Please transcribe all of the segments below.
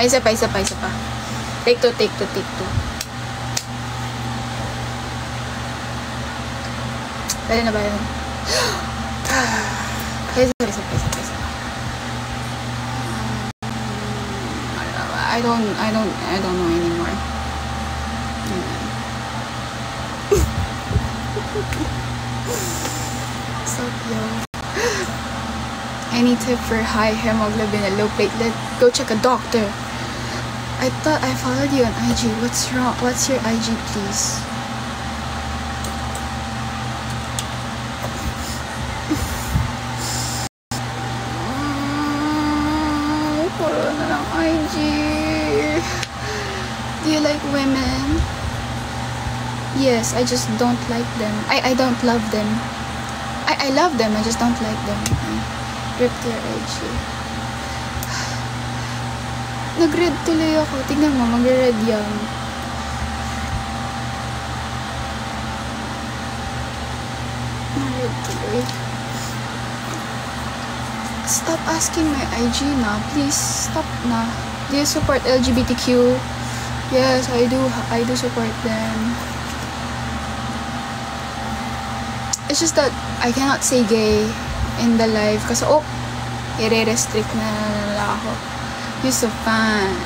Ay, isa pa. Take two. Pwede na ba yun? Isa pa. I don't know anymore. Stop, yo. Any tip for high hemoglobin and low platelet? Go check a doctor. I thought I followed you on IG. What's wrong? What's your IG, please? Puro na lang IG. Do you like women? Yes, I just don't like them. I don't love them. I love them, I just don't like them. Ripped your IG. Nag-red tuloy ako. Tignan mo, mag-red yan. Nag-red tuloy. Stop asking my IG na. Please, stop na. Do you support LGBTQ? Yes, I do support them. It's just that I cannot say gay in the live kasi i-restrict na ako. You're so fine.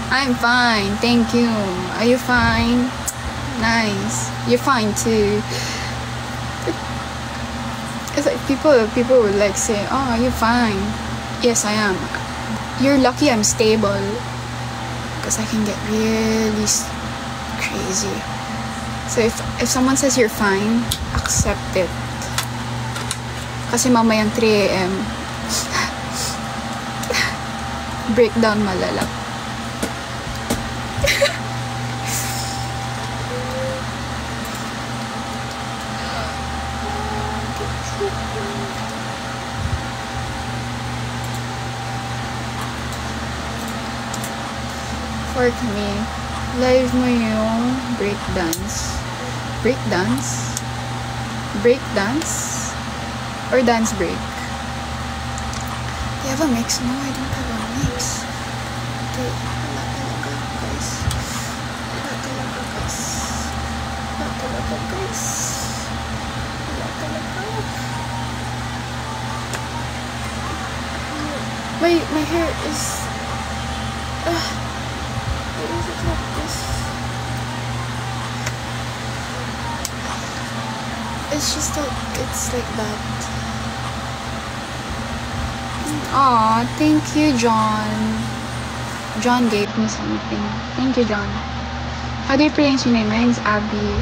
I'm fine, thank you. Are you fine? Nice. You're fine too. It's like people would like say, "Oh, are you fine?" Yes, I am. You're lucky I'm stable because I can get really crazy. So if someone says you're fine, accept it. Kasi mamayang 3 AM breakdown malala. For me, live mo yung breakdance. Breakdance? Or dance break? Do you have a mix? No, I don't have a mix. Okay, wala talaga, guys. Wala my hair is... why is it like this? It's just that it's like that. Aw, thank you, John. John gave me something. Thank you, John. How do you pronounce your name? My name's Abby.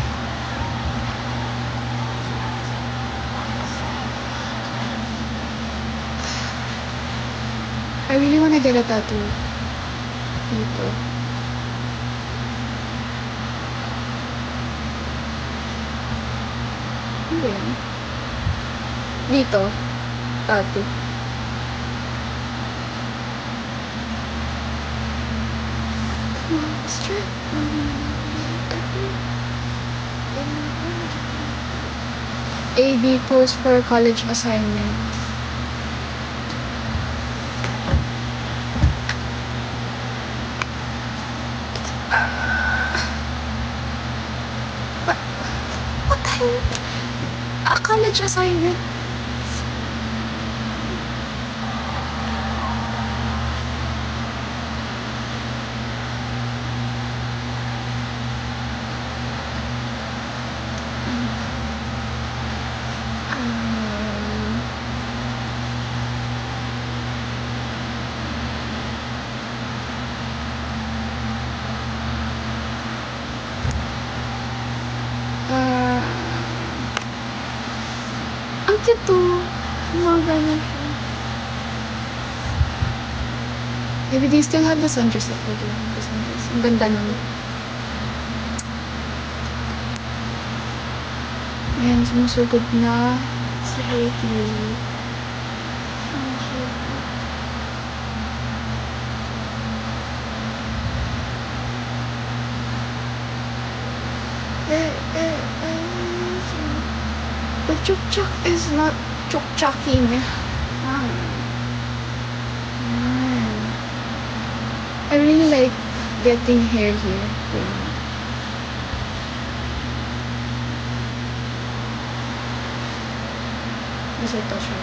I really wanna get a tattoo. Dito. Hindi. Dito. Tattoo. AB post for college assignment. What the hell? A college assignment? Ang cute to. Mga ganyan siya. Maybe they still have the sundress ako doon. Ang ganda nun. Ayan, sumusugod na si Haiti. The chuk-chuk is not chuk-chucking. I really like getting hair here. Kasi ito siya.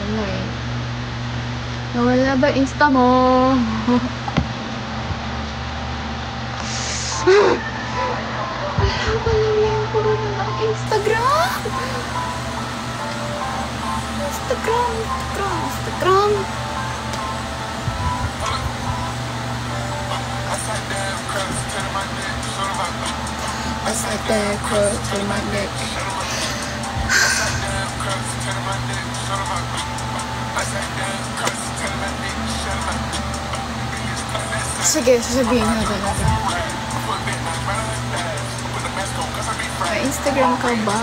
Wala eh. Nawala ba Insta mo? Wala ba lang yan? Puro na lang Instagram. Instagram. I sat there, crook to my neck. Sige, sasabihin na talaga. May Instagram ka ba?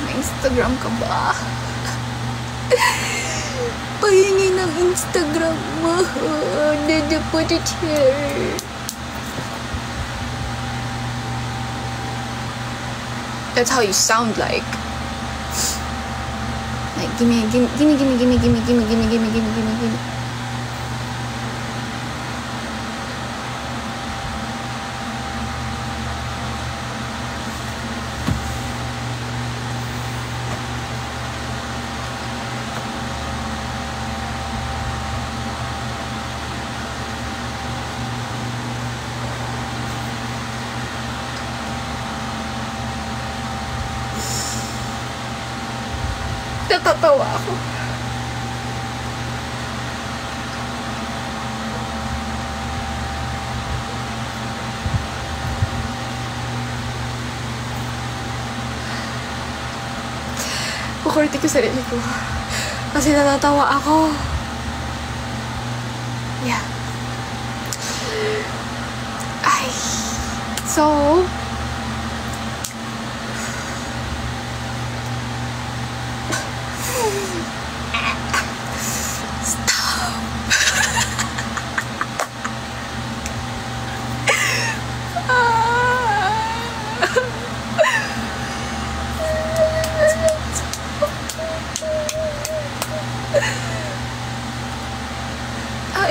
May Instagram ka ba? Pahingi ng Instagram mo. Did you put it here? That's how you sound like. Like, gimme. Natatawa ako. Kukurti ko sarili ko. Kasi natatawa ako. Yeah. Ay. So,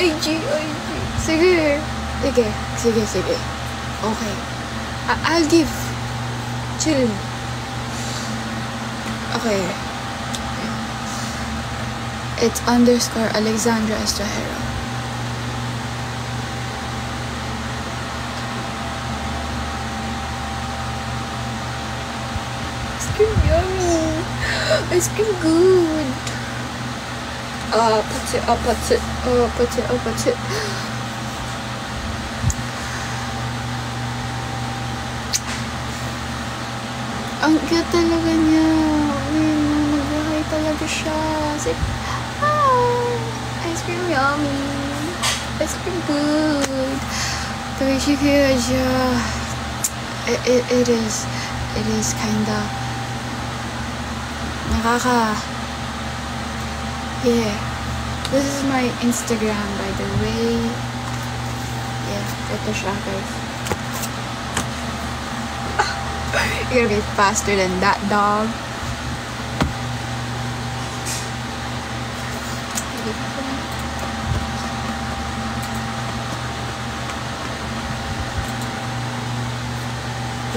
IG. Sige. Okay. I'll give. Chill. Okay. It's _Alexandra Estrahero. Ice cream yummy. Ice cream good. Put it. Ang cute talaga niya. Nagbahay talaga siya. Ice cream yummy. Ice cream good. The way she feels, it is kinda yeah. This is my Instagram, by the way. Yeah, ito siya, guys. You're gonna be faster than that, dog.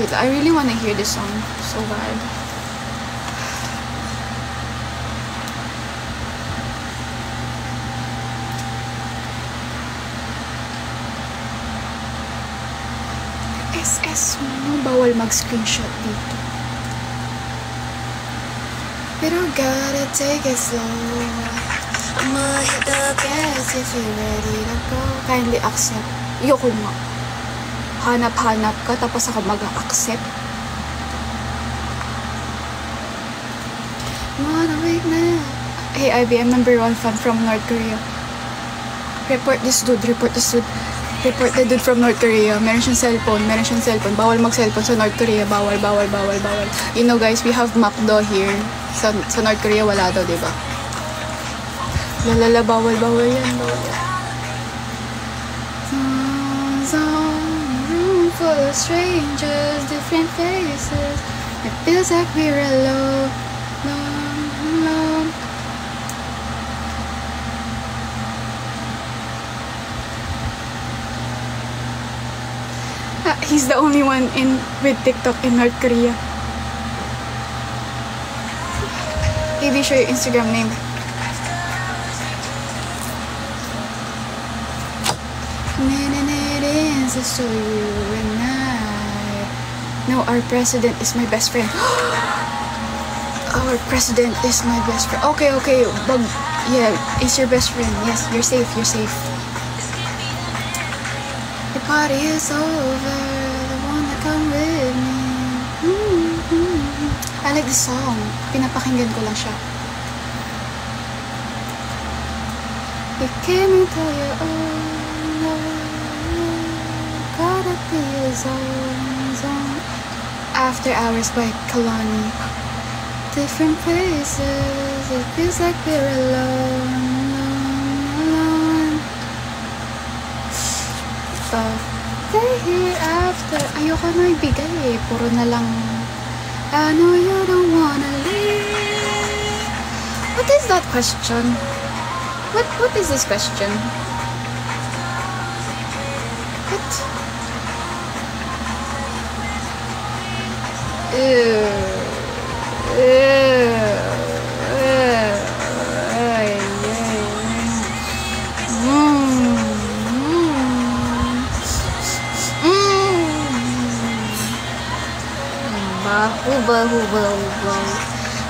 Wait, I really want to hear this song so bad. SS mo, bawal mag-screenshot dito. Pero gotta take it slow. I'ma hit the gas if you're ready to go. Kindly accept. Yoko nga. Hanap-hanap ka, tapos ako mag-accept. Wanna wait now. Hey, IBM #1 fan from North Korea. Report this dude. Report the dude from North Korea. Meron siyang cellphone. Bawal mag-cellphone sa North Korea. Bawal. You know guys, we have McDo here. Sa North Korea, wala daw, diba? Lalala, bawal yan. Room full of strangers, different faces. It feels like we're alone. he's the only one with TikTok in North Korea. Maybe show your Instagram name. To show you and I. No, our president is my best friend. Our president is my best friend. Okay, yeah, it's your best friend. Yes, you're safe, you're safe. The party is over. The one that come with me. I like this song. Pinapakinggan ko lang siya. You came into your own life. Gotta be a zone. After Hours by Kalani. Different places, it feels like we're alone. But they're here after. Ayoko na ibigay eh. Puro na lang. I know you don't wanna leave. What is that question? What is this question? What?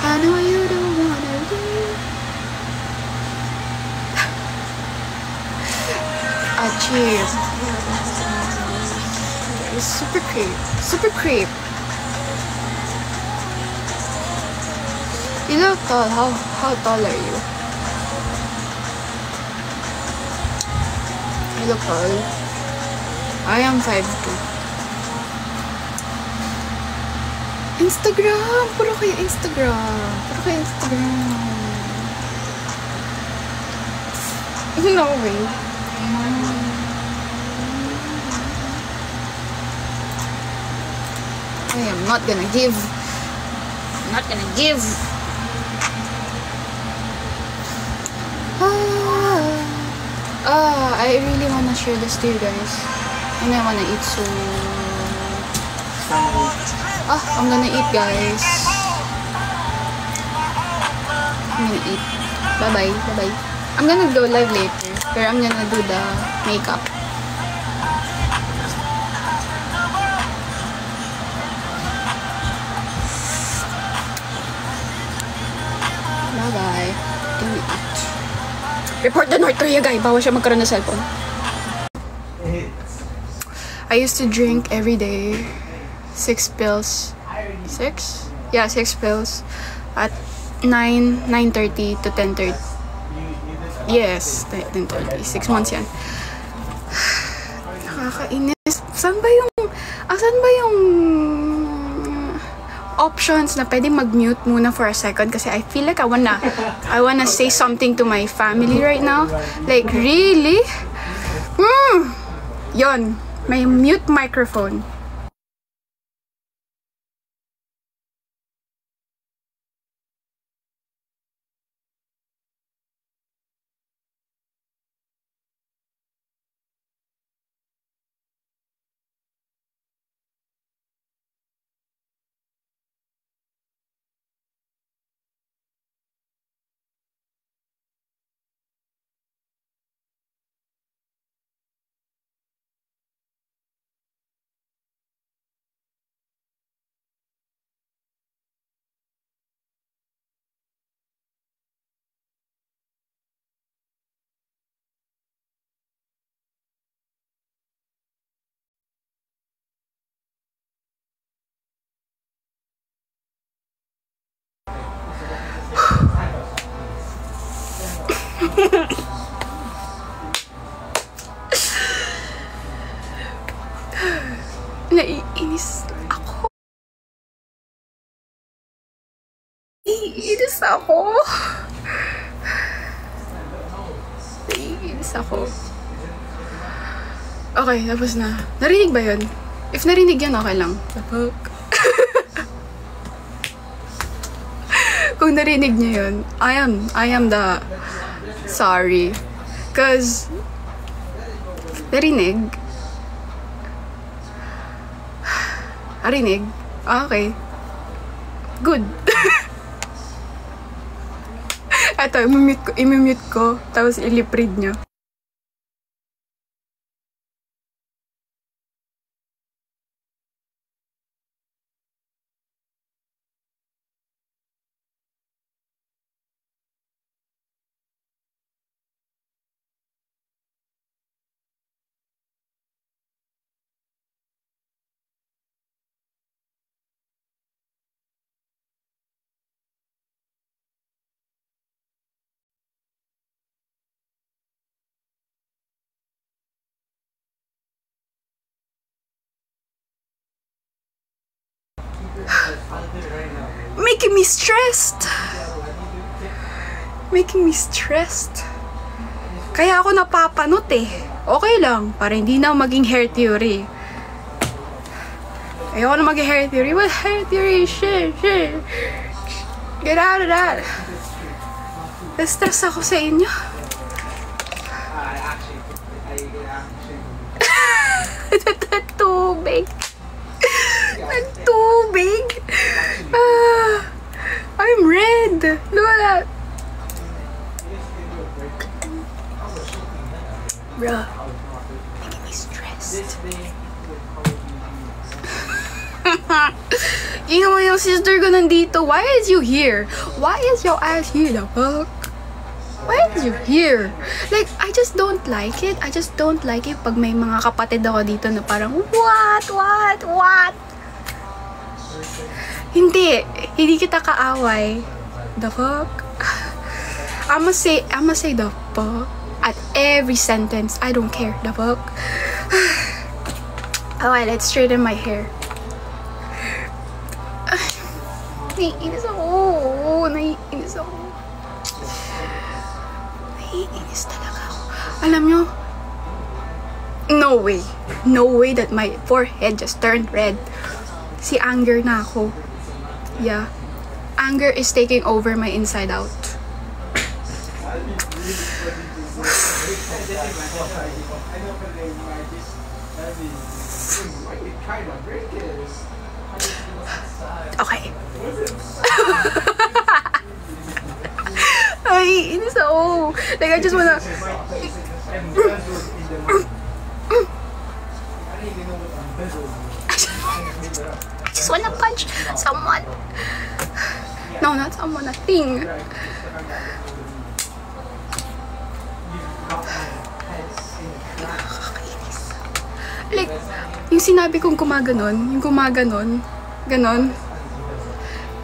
I know you don't wanna leave. Achieve. It's super creep. Super creep. You look tall. How tall are you? You look tall. I am 5'2". Instagram! Puro kayo Instagram. No way. I am not gonna give. I really wanna share this to you guys. And I wanna eat soon. I'm gonna eat, guys. I'm gonna eat. Bye-bye. I'm gonna go live later. Pero I'm gonna do the makeup. Bye-bye. Gonna eat. Report the North Korea guy. Bawal siya magkaroon ng cellphone. I used to drink every day. 6 pills. 6? Yeah, 6 pills. At 9:30 to 10:30. Yes, 10:30. 6 months yan. Nakakainis. Asan ba yung options na pwede mag-mute muna for a second? Kasi I feel like I wanna say something to my family right now. Like, really? Yon. May mute microphone. Naiinis ako. Naiinis ako. Okay, tapos na. Narinig ba yun? If narinig yan, okay lang. Kung narinig niyo yun, I am the sorry. Cause narinig, Arinig? Okay. Good. Eto, imimute ko, tapos ilip-read nyo. Making me stressed. Making me stressed. Kaya ako napapanot eh. Okay lang, para hindi na maging hair theory. Ayoko na maging hair theory. What hair theory? Shit. Get out of that. Na-stress ako sa inyo. Tubig. Tubig. I'm red. Look at that. Bruh. Making me stressed. You know, yung sister ko nandito. Why is you here? Why is your ass here? The fuck? Why is you here? Like, I just don't like it. I just don't like it pag may mga kapatid ako dito na parang, what? Hindi kita kaaway. The fuck? I'ma say the fuck at every sentence. I don't care. The fuck? Alright, let's straighten my hair. Naiinis talaga ako. Alam nyo, no way that my forehead just turned red. Si anger na ako. Yeah. Anger is taking over my inside out. Okay. Ay, inis ako. Like, I just wanna... I just wanna punch someone. No, not someone, a thing. Like, yung sinabi kong gumaganon, ganon.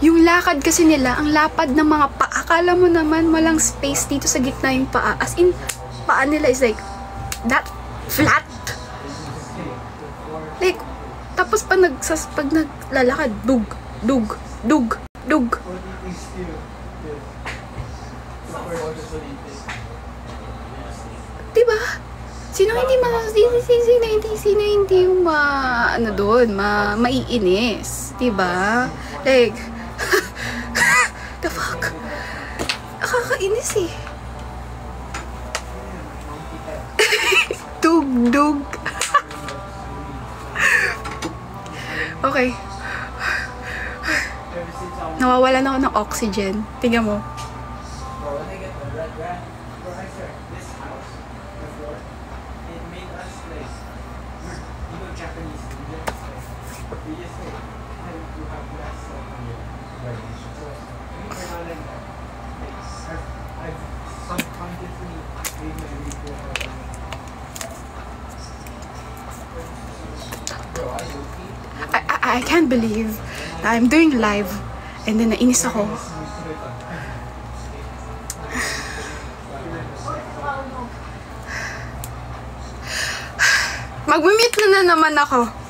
Yung lakad kasi nila, ang lapad ng mga paa. Akala mo naman walang space dito sa gitna yung paa. As in, paa nila is like, that flat. Like, tapos pag naglalakad, dug. Diba? Sino hindi yung maiinis, diba? Like, the fuck? Nakakainis eh. Dug. Okay. Nawawalan ako ng oxygen. Tingnan mo. I can't believe that I'm doing live and then nainis ako. Mag-mute na naman ako.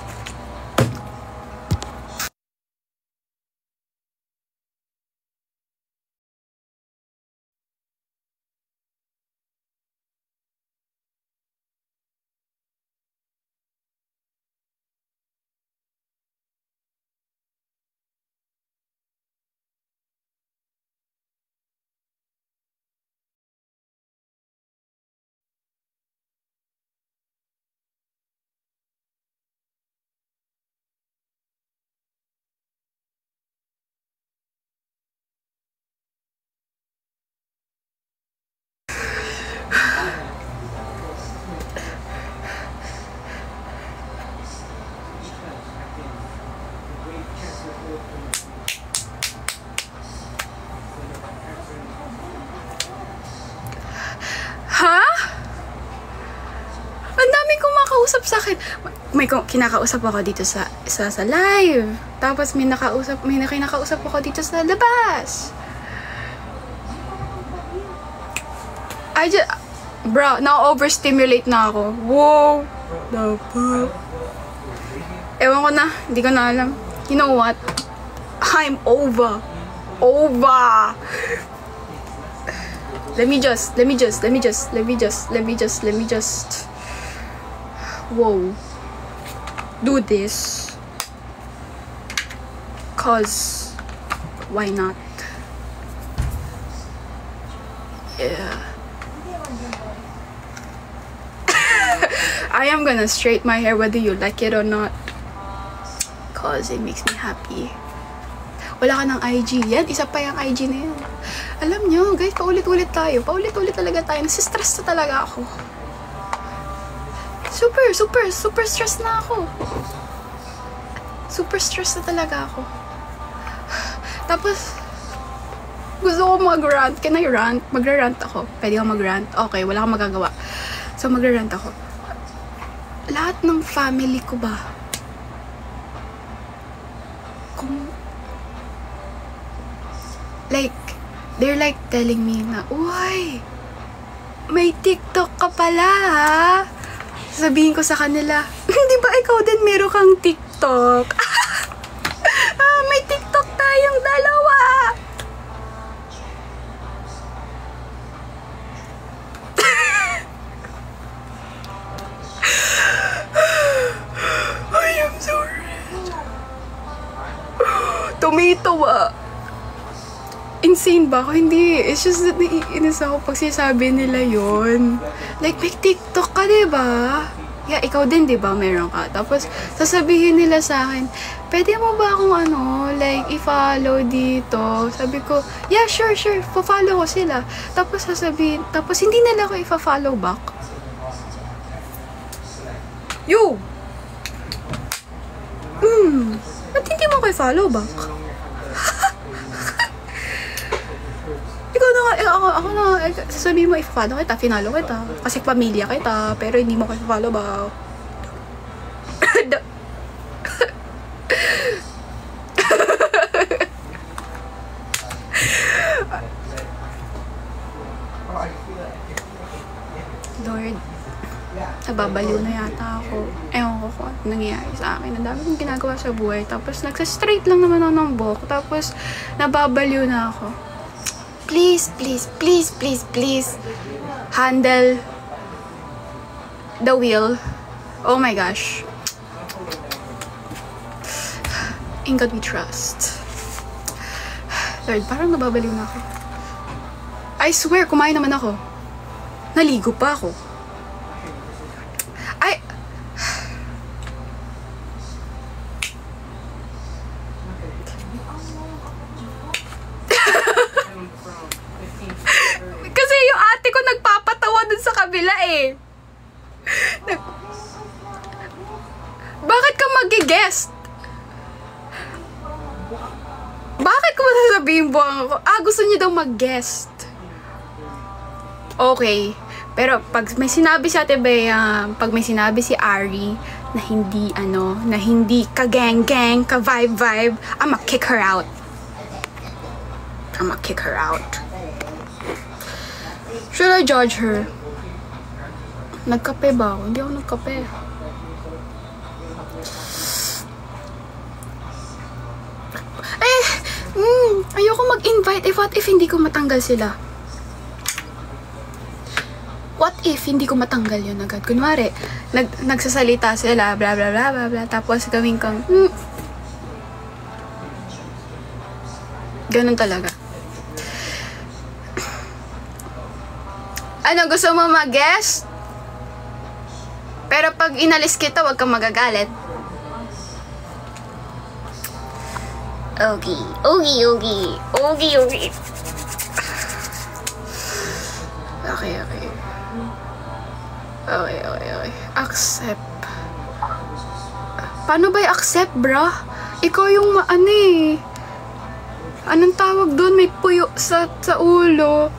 nagkakausap sa akin. May kinakausap ako dito sa live. Tapos may kinakausap ako dito sa labas. Bro, na-overstimulate na ako. Wow! The fuck? Ewan ko na, hindi ko na alam. You know what? I'm over. Let me just whoa, do this, cause why not? Yeah. I am gonna straighten my hair whether you like it or not, cause it makes me happy. Wala ka ng IG. Yan, isa pa yung IG na yan. Alam nyo, guys, paulit-ulit tayo. Paulit-ulit talaga tayo. Nasistress na talaga ako. Super stress na ako. Super stress na talaga ako. Tapos, gusto ko mag-rant. Can I rant? Magra-rant ako. Pwede ako mag-rant. Okay, wala akong magagawa. So, magra-rant ako. Lahat ng family ko ba? They're like telling me na, uy, may TikTok ka pala, ha? Sabihin ko sa kanila, di ba ikaw din meron kang TikTok? May TikTok tayong dalawa. I am so red. Tomato ba? Insane ba ako? Hindi. It's just that naiinis ako pag sinasabi nila yon. Like, may TikTok ka, diba? Yeah, ikaw din, diba? Meron ka. Tapos, sasabihin nila sa akin, pwede mo ba akong like, i-follow dito? Sabi ko, yeah, sure. Pa-follow ko sila. Tapos, tapos hindi nila ako i-follow back. Yo! Ba't hindi mo ko i-follow back? Ako na, sasabihin mo, i-follow kita, finalo kita. Kasi pamilya kita, pero hindi mo ko i-follow ba? Lord, nababaliw na yata ako. Ewan ko kung ano nangyayari sa akin. Ang dami kong ginagawa sa buhay. Tapos, nagsa-straight lang naman ako ng buhok. Tapos, nababaliw na ako. Please handle the wheel. Oh my gosh. In God we trust. Lord, parang nababaliw na ako. I swear, kumain naman ako. Naligo pa ako. Bakit ka mag-guest? Bakit ko masasabihin buwang ako? Gusto niyo daw mag-guest. Okay. Pero pag may sinabi si Ate Bea, pag may sinabi si Ari na hindi ka-gang-gang, ka-vibe-vibe, I'ma kick her out. Should I judge her? Nagkape ba ako? Hindi ako nagkape. Ayoko mag-invite. What if hindi ko matanggal sila? What if hindi ko matanggal yun agad? Kunwari, nagsasalita sila, bla bla bla bla bla, tapos gawin kang, ganun talaga. Ano, gusto mo mag-guest? Pero pag inalis kita, wag kang magagalit. Okay. Accept. Paano ba i-accept, bra? Ikaw yung anong tawag doon? May puyo sa ulo.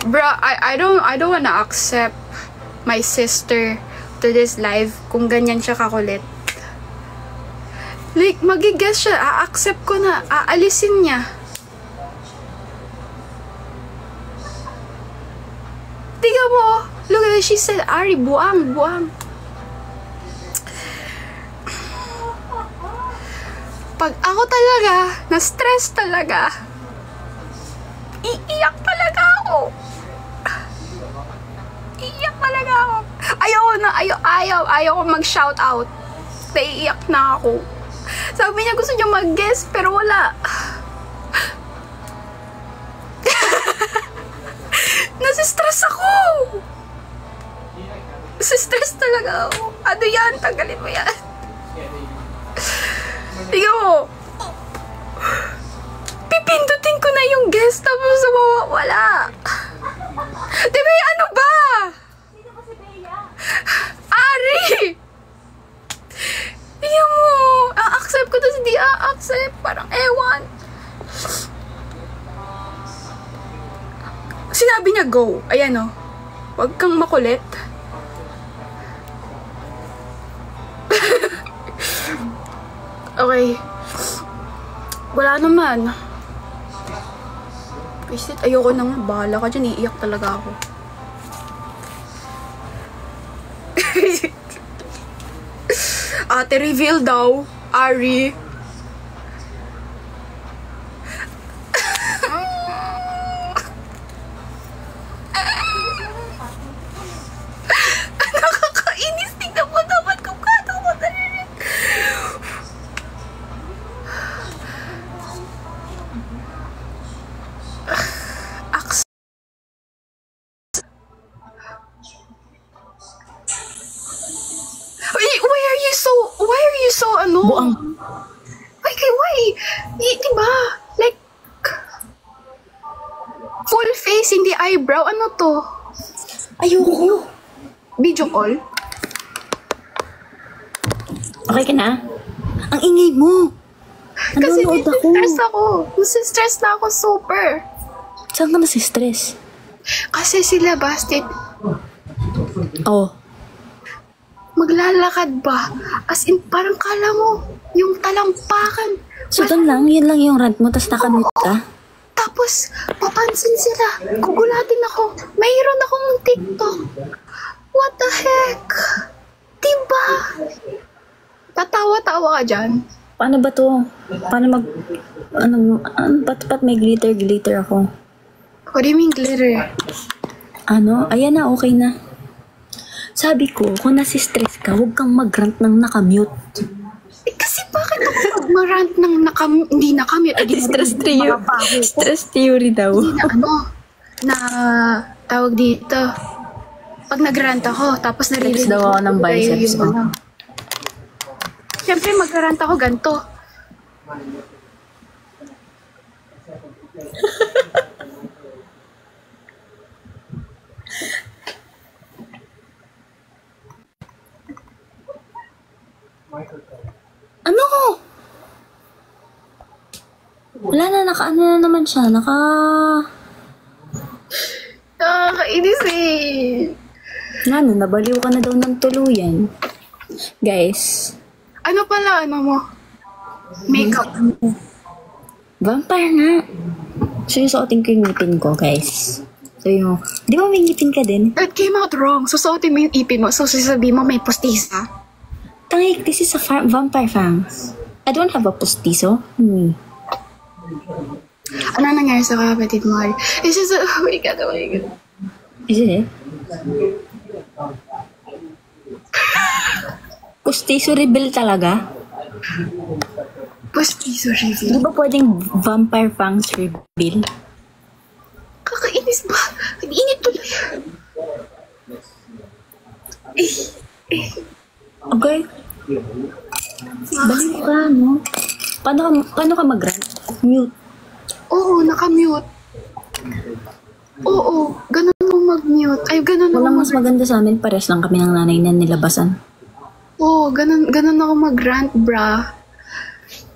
Bruh, I don't wanna accept my sister to this live kung ganyan siya kakulit. Like, magigess siya, a-accept ko na, aalisin niya. Tiga mo, look at that, she said, Ari, buang. Pag ako talaga, na-stress talaga, iiyak talaga ako. Ayaw ko mag-shout out. Naiiyak na ako. Sabi niya gusto niya mag-guess, pero wala. Nasistress ako. Nasistress talaga ako. Ano yan? Tanggalin mo yan. Tingnan mo. Pipindutin ko na yung guest tapos wala. Diba ano ba? Ari! Tingnan mo. A-accept ko tapos hindi a-accept. Parang ewan. Sinabi niya go. Ayan o. Huwag kang makulit. Okay. Wala naman. Visit, ayoko na nga. Bahala ka dyan. Iiyak talaga ako. Ate, reveal daw. Ari. Nakakainis. Tingnan mo dapat kung kano ko narinig. Why are you so ano? Buang. Why? Diba? Like, full face, hindi eyebrow. Ano to? Ayoko. Video call? Okay ka na? Ang ingay mo. Kasi Nanonood ako. nasistress ako. Nasistress na ako super. Saan ka nasistress? Kasi sila, Bastet, Oh. maglalakad ba? As in, parang kala mo, yung talampakan. So, doon lang? Yun lang yung rant mo, tas nakamute ka? Tapos, papansin sila. Gugulatin ako. Mayroon akong TikTok. What the heck? Diba? Tatawa-tawa ka dyan. Paano ba to? Paano ba't may glitter ako? What do you mean glitter? Ayan na, okay na. Sabi ko, kung nasistress ka, huwag kang mag-rant ng nakamute. Kasi bakit ako mag-rant ng hindi nakamute? Stress theory daw. Hindi na tawag dito. Pag nag-rant ako, tapos Flex naririnig daw ako ng biceps ko. Siyempre, mag-rant ako ganito. Ano? Wala na, naka-ano na naman siya. Nakakainis eh. Nabaliw ka na daw ng tuluyan. Guys, Ano pala, mo? Makeup. vampire nga. So, yung suotin ko yung ngipin ko, guys. So, di ba may ngipin ka din? That came out wrong. Susuotin mo yung ipin mo. So, sasabihin mo may postisa. Tangik, this is a vampire fangs. I don't have a postizo. Ano nangyari sa kapatid mo? It's just, oh my God. Is it? Postizo reveal talaga? Postiso reveal. Di ba pwedeng vampire fangs reveal? Kakainis ba? Ang init tuloy. Okay. Balik ka, no? Paano ka mag-rant? Mute. Oo, nakamute. Oo, ganun ako mag-mute. Ay, ganun ako Walang mas maganda sa amin, pares lang kami ng nanay na nilabasan. Oo, ganun ako mag-rant, bra.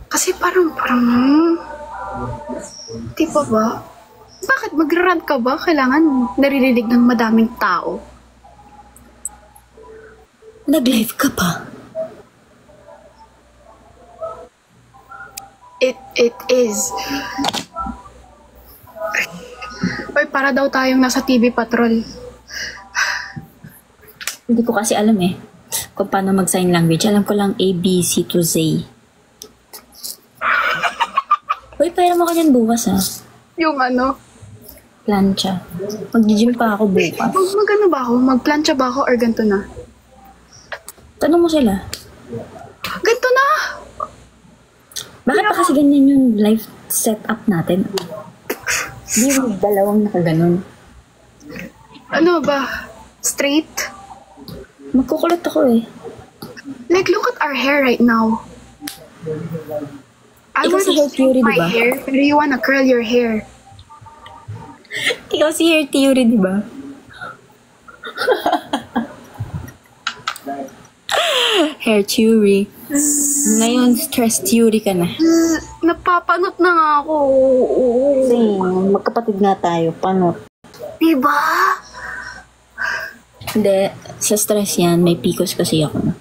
Kasi parang, di pa ba? Bakit Magra-rant ka ba? Kailangan naririnig ng madaming tao. Nag-live ka pa? It is. Oy, para daw tayong nasa TV Patrol. Hindi ko kasi alam eh kung paano mag-sign language. Alam ko lang A, B, C to Z. Uy, pera mo ka dyan bukas ah. Yung ano? Plancha. Mag-gym pa ako bukas. Mag-ano ba ako? Mag-plancha ba ako or ganito na? Tanong mo sila. Ganito na! Bakit pa kasi ganyan yung life setup natin? Di yung dalawang nakaganon. Ano ba? Straight? Magkukulot ako eh. Like, look at our hair right now. I Ikaw want si to Hair Theory, straight my diba? hair, pero you wanna curl your hair. Ikaw si Hair Theory, di ba? Hair Theory. Ngayon, stress theory ka na. Napapanot na nga ako. Kasi magkapatid nga tayo. Paano? Diba? Hindi. Sa stress yan, may PCOS kasi ako.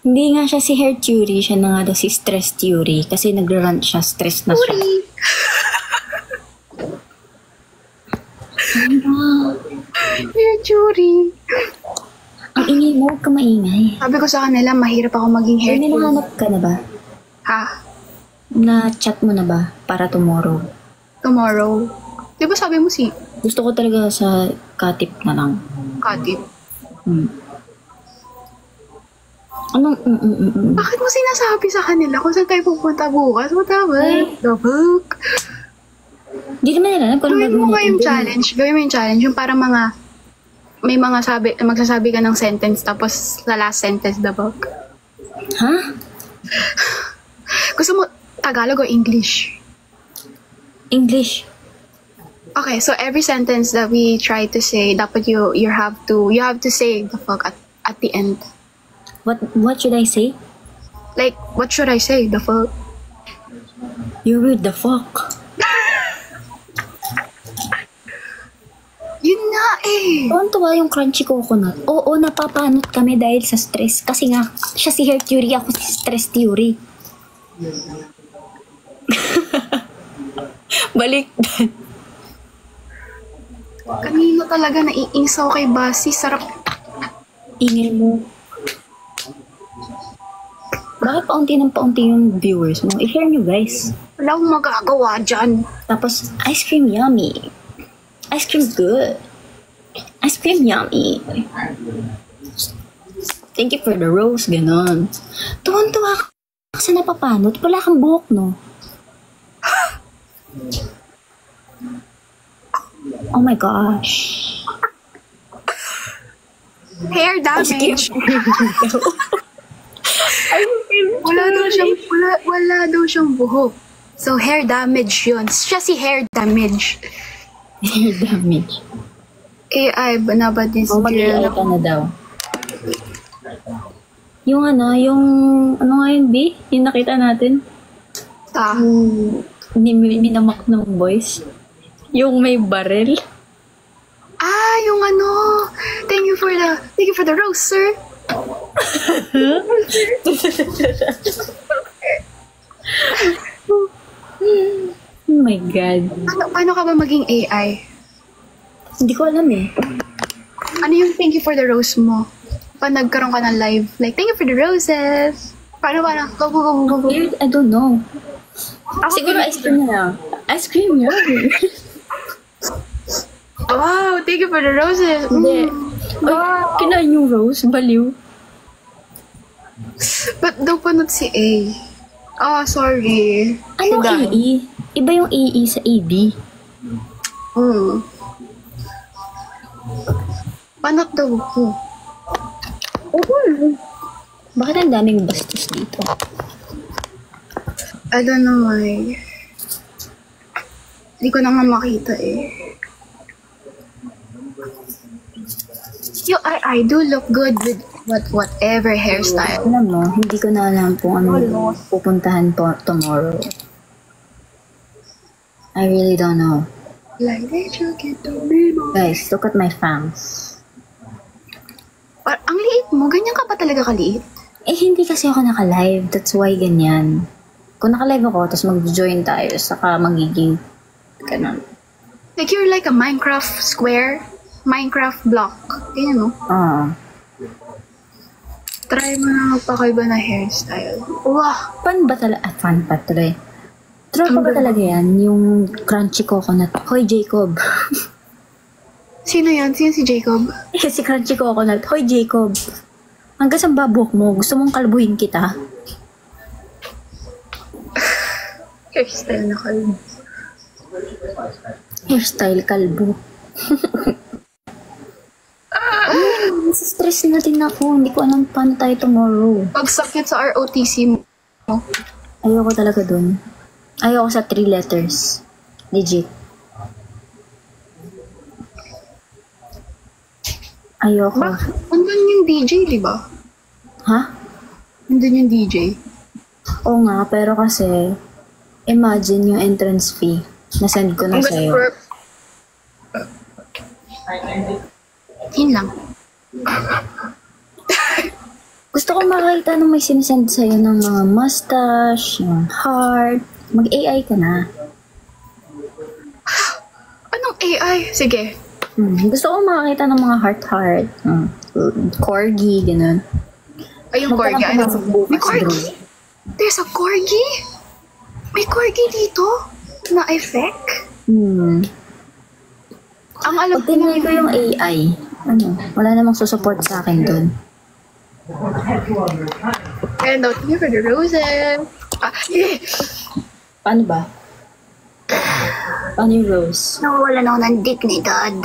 Hindi nga siya si Hair Theory. Siya na nga daw si Stress Theory. Kasi nag-rant siya. Stress na siya. Uri. Ano? Hair Jury. Ang ingay mo, huwag ka maingay. Sabi ko sa kanila, mahirap ako maging hair May Jury. nahanap ka na ba? Ha? Na-chat mo na ba? Para tomorrow. Tomorrow. Di ba sabi mo si Gusto ko talaga sa katip na lang. Katip? Anong Bakit mo sinasabi sa kanila kung saan tayo pupunta bukas? What the fuck? The fuck? Di naman nila alam kung Gawin mo ba yung Hindi. challenge? Gawin mo yung challenge. Yung parang may mga magsasabi ka ng sentence tapos sa last sentence, the fuck? Ha? Gusto mo Tagalog o English? English. Okay, so every sentence that we try to say, dapat you have to say the fuck at the end. What should I say? Like, what should I say? The fuck? You're weird the fuck. Yun nga eh. Tuwan-tuwa yung crunchy coconut. Oo, napapanot kami dahil sa stress. Kasi nga, siya si Hair Theory, ako si Stress Theory. Balik. Kanino talaga naiingsaw kay Basi? Sarap. Ingay mo. Bakit paunti ng paunti yung viewers mo? I-share nyo guys. Wala akong magagawa dyan. Tapos, ice cream yummy. Ice cream good. Ice cream yummy. Thank you for the rose, ganon. Tuwan-tuwa ka kasi napapanot. Wala kang buhok, no? Oh my gosh. Hair damage. Wala daw siyang buhok. So, hair damage yun. Siya si hair damage. Hair damage. AI ba na ba this Mag-AI girl? ka na daw. Yung ano nga yun, B? Yung nakita natin? Ta. Minamak ng boys. Yung may barel. Ah, yung ano. Thank you for the rose, sir. Oh my God. Paano ka ba maging AI? Hindi ko alam eh. Ano yung thank you for the rose mo? Pa nagkaroon ka ng live. Like, thank you for the roses. Paano? Go. Weird, I don't know. Ako, Siguro ice cream na lang. Ice cream yun. Wow, thank you for the roses. Hindi. Wow. Kinain yung rose, baliw. Ba't daw panot si A? Ah, sorry. Anong Siya. AE? Iba yung AE sa AB. Panot daw ko. Bakit ang daming bastos dito? I don't know why. Hindi ko na nga makita eh. I do look good with whatever hairstyle. Alam mo, hindi ko na alam kung ano yung pupuntahan po tomorrow. I really don't know. Like, did you get the memo? Guys, look at my fangs. Ang liit mo, ganyan ka pa talaga kaliit? Eh, hindi kasi ako naka-live. That's why ganyan. Kung naka-live ako, tapos mag-join tayo, saka magiging ganun. Like, you're like a Minecraft square, Minecraft block. Ganyan, no? Try mo na magpakaiba na hairstyle. Wow! Fun ba talaga? Fun pa tuloy. Tropa ba talaga yan? Yung crunchy coconut. Hoy, Jacob. Sino yan? Sino si Jacob? Si crunchy coconut. Hoy, Jacob. Hanggang sa babok mo, gusto mong kalbuhin kita? Hairstyle na kalbo. Hairstyle kalbo. Stress na din ako. Hindi ko alam paano tayo tomorrow. Pag sakit sa ROTC mo. Ayoko talaga dun. Ayoko sa 3 letters. Legit. Ayoko. Bakit? Andun yung DJ, di ba? Ha? Andun yung DJ. Oo nga, pero kasi imagine yung entrance fee. Nasend ko na sa'yo. Yun lang. Gusto ko makita nung may sinisend sa'yo ng mga mustache, yung heart. Mag-AI ka na. Anong AI? Sige. Gusto ko makakita ng mga heart-heart. Corgi, ganun. Ay, yung corgi. Ano? May corgi? There's a corgi? May corgi dito? Na effect? Ang alam Pag tinry ko yung AI, wala namang susupport sa akin dun. And thank you for the roses. Yeah. Paano ba? Paano yung rose? Nawawalan ako ng dignidad.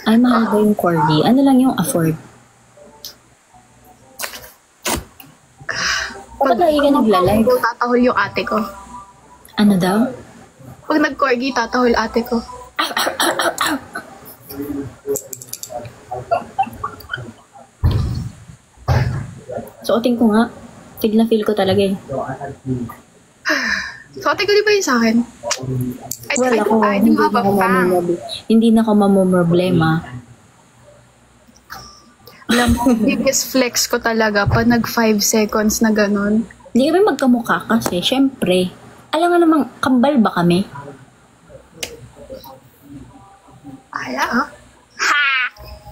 Ay, mahal ba yung corgi? Ano lang yung afford? Bakit lagi ka nagla-live? Tatahol yung ate ko. Ano daw? Pag nag-corgi, tatahol ate ko. Suotin ko nga. Feel na feel ko talaga eh. So, ate ko di ba yun sa akin? Well, ako, hindi na ako mamumroblema. Alam mo, biggest flex ko talaga pa nag 5 seconds na ganun. Hindi kami magkamukha kasi, syempre. Alam nga namang, kambal ba kami? Ala, ha?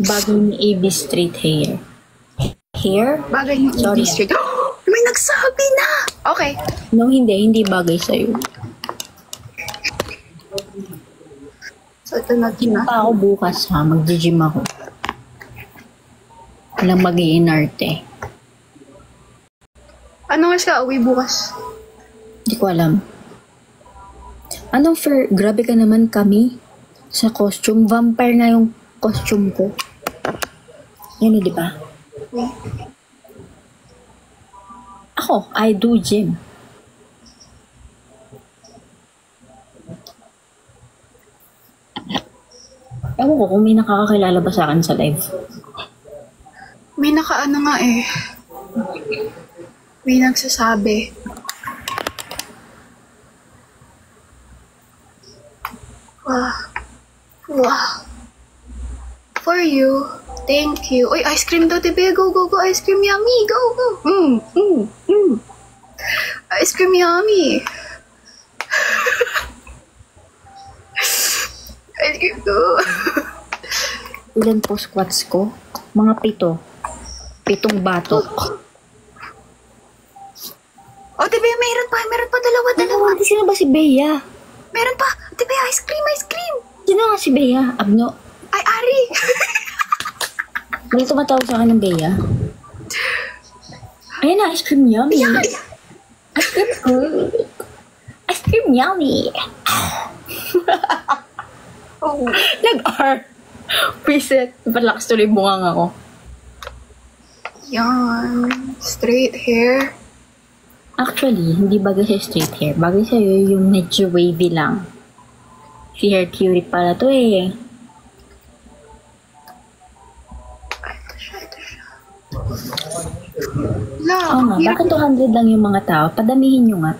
Bagay ni AB straight hair. Hair? Bagay yung Sorry. district. May nagsabi na! Okay. No, hindi bagay sa'yo. So, ito na Gym pa ako bukas ha, mag-gym ako. Walang mag-iinarte. Ano oras ka uwi bukas? Hindi ko alam. Anong grabe ka naman kami sa costume. Vampire nga yung costume ko. Yan di ba? Ako, I do gym. Ewan ko kung may nakakakilala ba sa akin sa live. May nakaano nga eh. May nagsasabi. Wow. For you. Thank you. Uy, ice cream daw, tibe. Go, go, go. Ice cream yummy. Go, go. Ice cream yummy. Ice cream go. Ilan po squats ko? Mga 7. 7 batok. Oh, tibe, meron pa. Meron pa. Dalawa. Hindi sino ba si Bea? Meron pa. Tibe, ice cream. Sino nga si Bea? Abno? Ay, Ari. May tumatawag sa akin ng Bea. Ayun na, ice cream yummy. Yeah. Ice cream good. Ice cream yummy. Oh. Nag-R. Preset. Palakas tuloy bungang ako. Yan. Straight hair. Actually, hindi bagay sa straight hair. Bagay sa'yo yung medyo wavy lang. Si Hair Curie pala to eh. Ito siya. Oo nga, bakit 200 lang yung mga tao? Padamihin nyo nga.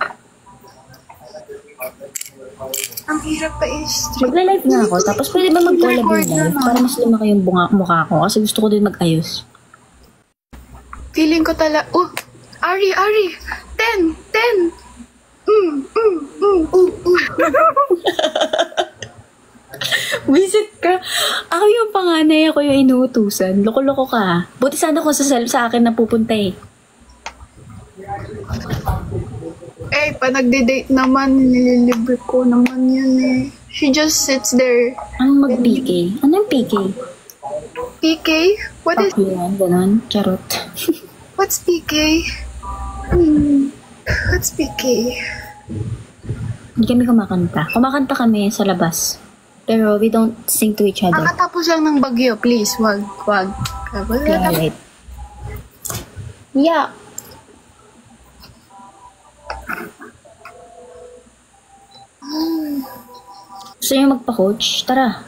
Ang hirap pa i-straight. Magla-live nga ako, tapos pwede ba mag-collab Record yung live? naman. Para mas lumaki yung mukha ko, kasi gusto ko din mag-ayos. Feeling ko talaga, Ari, 10. Visit ka. Ako yung panganay, ako yung inuutusan. Loko-loko ka. Buti sana kung sa akin na pupunta eh. Pa nagde-date naman, nililibre ko naman yun eh. She just sits there. Ang mag-PK? Ano yung PK? PK? What is, Fuck you yan, ganon. Charot. what's PK? What's PK? Hindi kami kumakanta. Kumakanta kami sa labas. Pero we don't sing to each other. Kakatapos lang ng bagyo, please. Wag. Yeah, right. Yeah. Gusto niyo magpa-coach? Tara.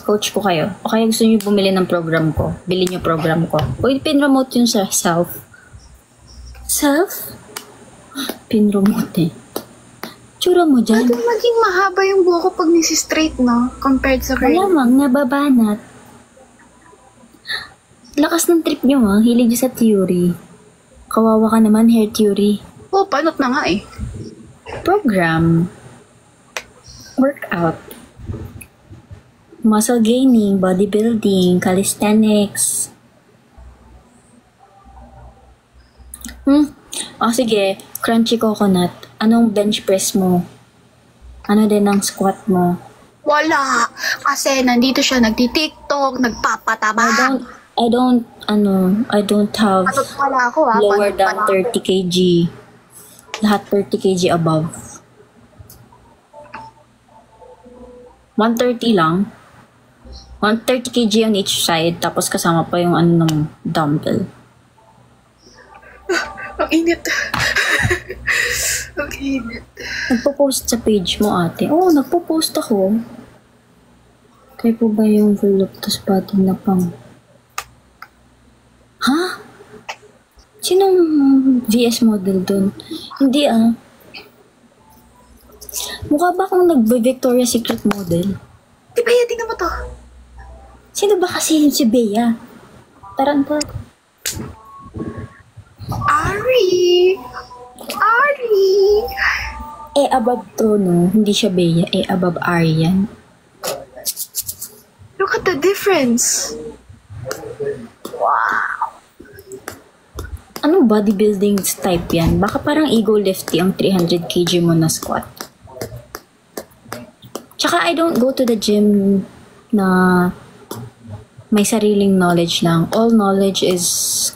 Coach ko kayo. O kaya gusto niyo bumili ng program ko? Bilhin niyo program ko. O pin-remote yun sa self. Self? Pin-remote eh. Tsura mo dyan. Bakit maging mahaba yung buhok ko pag nisi-straight, no? Compared sa curly. Malamang, nababanat. Lakas ng trip niyo ha. Hilig niyo sa theory. Kawawa ka naman, hair theory. Panot na nga eh. Program. Workout. Muscle gaining, bodybuilding, calisthenics. Sige. Crunchy coconut. Anong bench press mo? Ano din ang squat mo? Wala! Kasi nandito siya nagti-tiktok, nagpapataba. I don't have Panot pala ako ha. lower Panot than pala. 30 kg. Lahat 30 kg above. 130 lang. 130 kg on each side, tapos kasama pa yung ng dumbbell. Ang init. Ang init. Nagpo-post sa page mo, ate. Oo, nagpo-post ako. Kaya po ba yung voluptuous body na pang... Ha? Sinong VS model dun? Hindi Mukha ba akong nagbe-Victoria's Secret model? Di ba yan? Tingnan mo to. Sino ba kasi yun si Bea? Taranta. Ari! Above to, no? Hindi siya Bea. Above Aryan. Look at the difference. Anong bodybuilding type yan? Baka parang ego lifty ang 300 kg mo na squat. Tsaka I don't go to the gym na may sariling knowledge lang. All knowledge is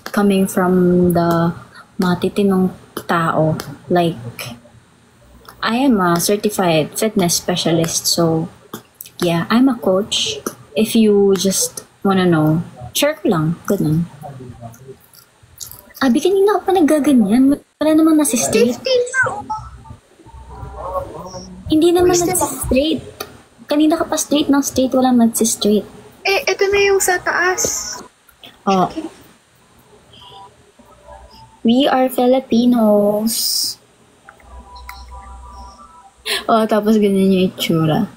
coming from the matitinong tao. Like, I am a certified fitness specialist. So, yeah, I'm a coach. If you just wanna know, share ko lang. Ganun. Abi, kanina ka pa naggaganyan. Wala namang nasi-straight. 15 na. Hindi naman nasi-straight. Kanina ka pa straight ng straight, walang nasi-straight. Ito na yung sa taas. Oh. We are Filipinos. Tapos ganyan yung itsura.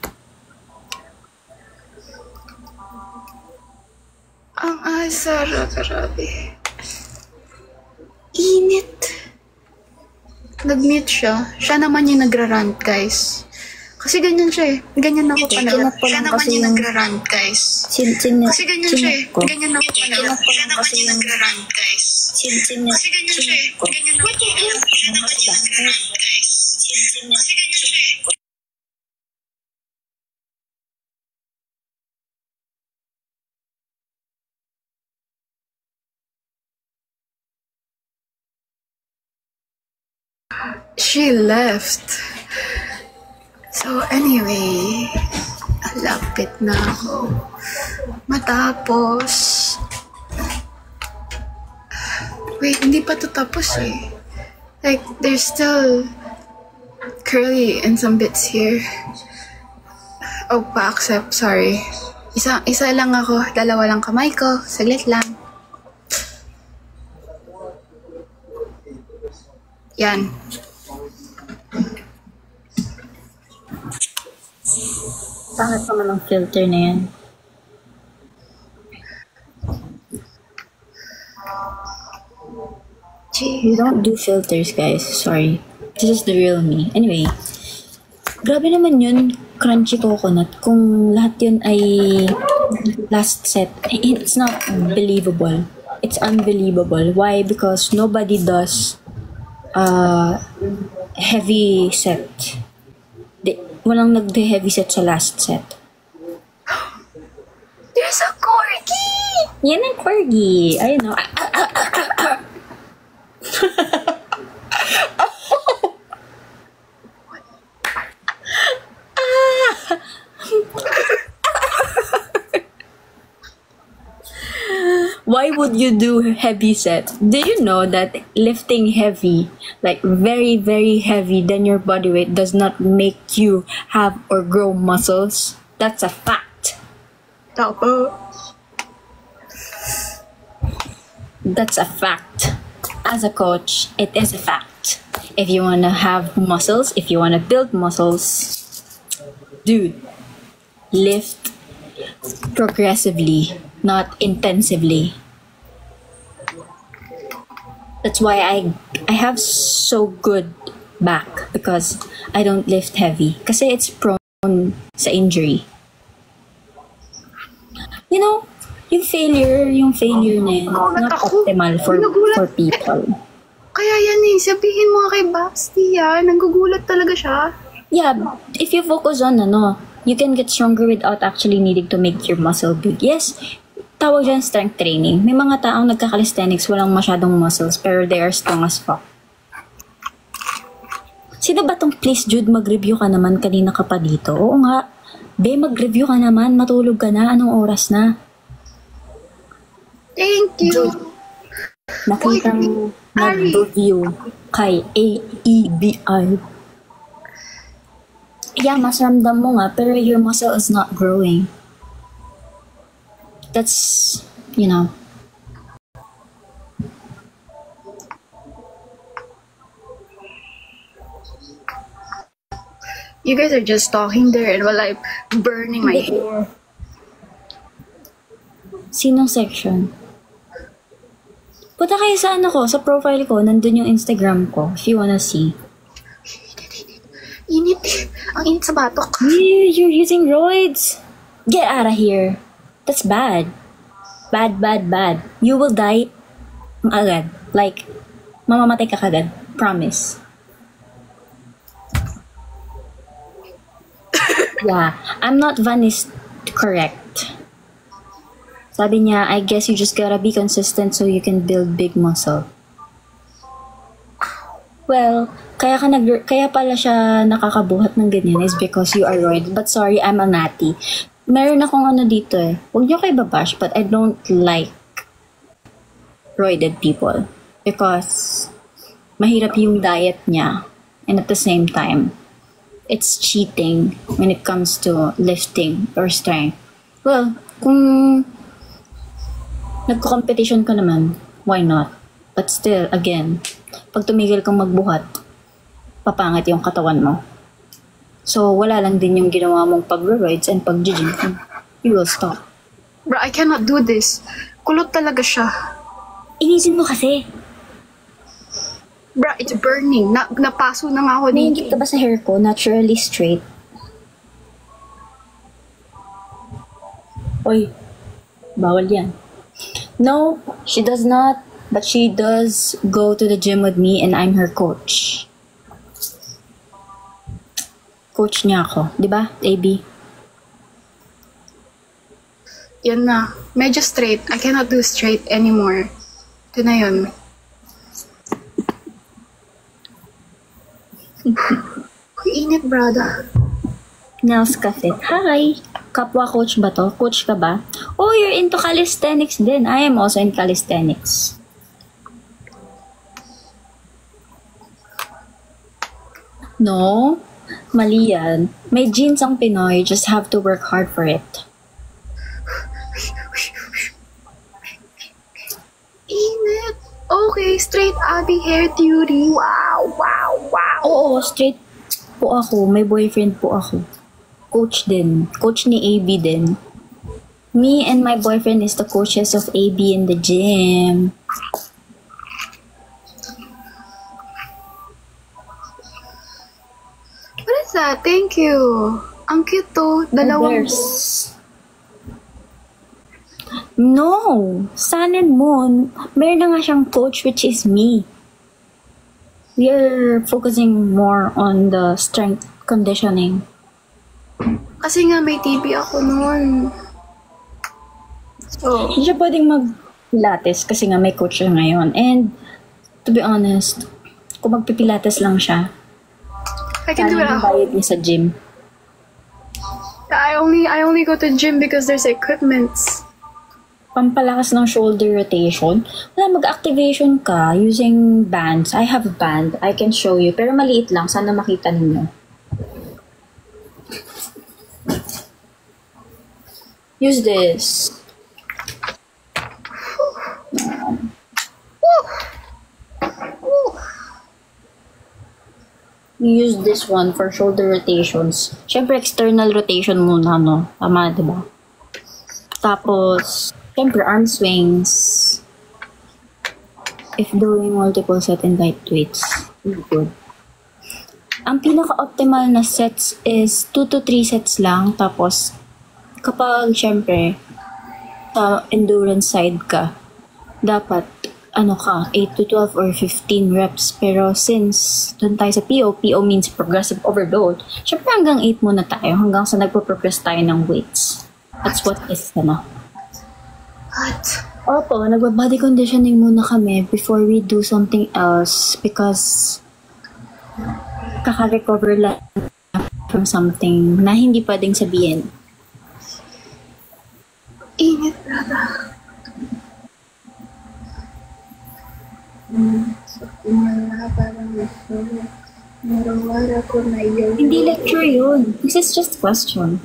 Ang asar. Grabe. Init. Nag-mute siya. Siya naman yung nagra-rant, guys. Kasi ganyan siya eh. Ganyan ako pala. Siya naman yung nagra-rant, guys. Kasi ganyan siya eh. Ganyan ako pala. Siya naman yung nagra-rant, guys. Kasi ganyan siya eh. Ganyan ako pala. Siya naman yung nagra-rant, guys. Kasi ganyan siya eh. She left. So anyway, lapit na ako matapos. Wait, hindi pa to tapos eh. Like, there's still curly and some bits here. Oh, pa-accept, sorry. Isa lang ako, dalawa lang kamay ko, saglit lang. Yan. Pangit naman ang filter na yan. You don't do filters, guys. Sorry. This is the real me. Anyway, grabe naman yun, crunchy coconut. Kung lahat yun ay last set, it's not believable. It's unbelievable. Why? Because nobody does heavy set. Walang nagde-heavy set sa last set. There's a corgi! Yan ang corgi. I know. Why would you do heavy set? Do you know that lifting heavy, like very, very heavy than your body weight, does not make you have or grow muscles? That's a fact. That's a fact. As a coach, it is a fact. If you want to have muscles, if you want to build muscles, dude, lift progressively, not intensively. That's why I have so good back, because I don't lift heavy. Kasi it's prone sa injury. You know, yung failure na yun, not optimal for people. Kaya yan eh, sabihin mo kay Basti yan, nagugulat talaga siya. Yeah, if you focus on you can get stronger without actually needing to make your muscle big. Yes, tawag dyan strength training. May mga taong nagka-calisthenics, walang masyadong muscles, pero they are strong as fuck. Sino ba tong please Jude, mag-review ka naman, kanina ka pa dito? Oo nga, be, mag-review ka naman, matulog ka na, anong oras na? Thank you. Jude, nakita mo nag-review kay AEBI. Yeah, mas ramdam mo nga, pero your muscle is not growing. That's, You guys are just talking there and while I'm burning my hair. Sinong section? Punta kayo sa sa profile ko, nandun yung Instagram ko, if you wanna see. Init. Ang init sa batok. You're using roids. Get out of here. That's bad. Bad. You will die agad. Like, mamamatay ka kagad. Promise. Yeah, I'm not Vanist correct. Sabi niya, I guess you just gotta be consistent so you can build big muscle. Well, kaya pala siya nakakabuhat ng ganyan is because you are roid. But sorry, I'm a natty. Meron akong dito eh. Huwag niyo kayo babash, but I don't like roided people. Because mahirap yung diet niya. And at the same time, it's cheating when it comes to lifting or strength. Well, kung nagko-competition ka naman, why not? But still, again, pag tumigil kang magbuhat, papangit yung katawan mo. So, wala lang din yung ginawa mong pag-roids and pag-gym. You will stop. Bro, I cannot do this. Kulot talaga siya. Inisin mo kasi. Bro, it's burning. Napaso na nga ako dito. Naiingit ka ba sa hair ko? Naturally straight. Oy, bawal yan. No, she does not. But she does go to the gym with me and I'm her coach. Coach niya ako. Diba, AB? Yan na. Medyo straight. I cannot do straight anymore. Ito na yun. Init, brother. Nels Cafet. Hi! Kapwa coach ba to? Coach ka ba? Oh, you're into calisthenics din. I am also in calisthenics. No, mali yan. May genes ang Pinoy, just have to work hard for it. Init. Okay, straight Abby hair theory. Wow. Oo, straight po ako. May boyfriend po ako. coach din. Coach ni AB din. Me and my boyfriend is the coaches of AB in the gym. What is that? Thank you. Ang cute to. Dalawang Others. No! Sun and Moon, meron na nga siyang coach which is me. We are focusing more on the strength conditioning. Kasi nga may TV ako noon. So, Hindi siya pwedeng mag-pilates kasi nga may coach siya ngayon. And, to be honest, kung magpipilates lang siya, I can do it kaya at yung bayad niya sa gym. I only go to gym because there's equipments. Pampalakas ng shoulder rotation. Wala, mag-activation ka using bands. I have a band. I can show you. Pero maliit lang. Sana makita ninyo. Use this. Use this one for shoulder rotations. Siyempre, external rotation muna, no? Tama, diba? Tapos, siyempre, arm swings. If doing multiple set and light weights, good. Ang pinaka-optimal na sets is 2 to 3 sets lang. Tapos, kapag, siyempre, sa endurance side ka, dapat, 8 to 12 or 15 reps. Pero since doon tayo sa PO means progressive overload, syempre hanggang 8 muna tayo, hanggang sa nagpo-progress tayo ng weights. That's what is, What? Opo, nagba-body conditioning muna kami before we do something else because kaka-recover lang from something na hindi pwedeng sabihin. Init, brother. Hindi lecture yun. This is just question.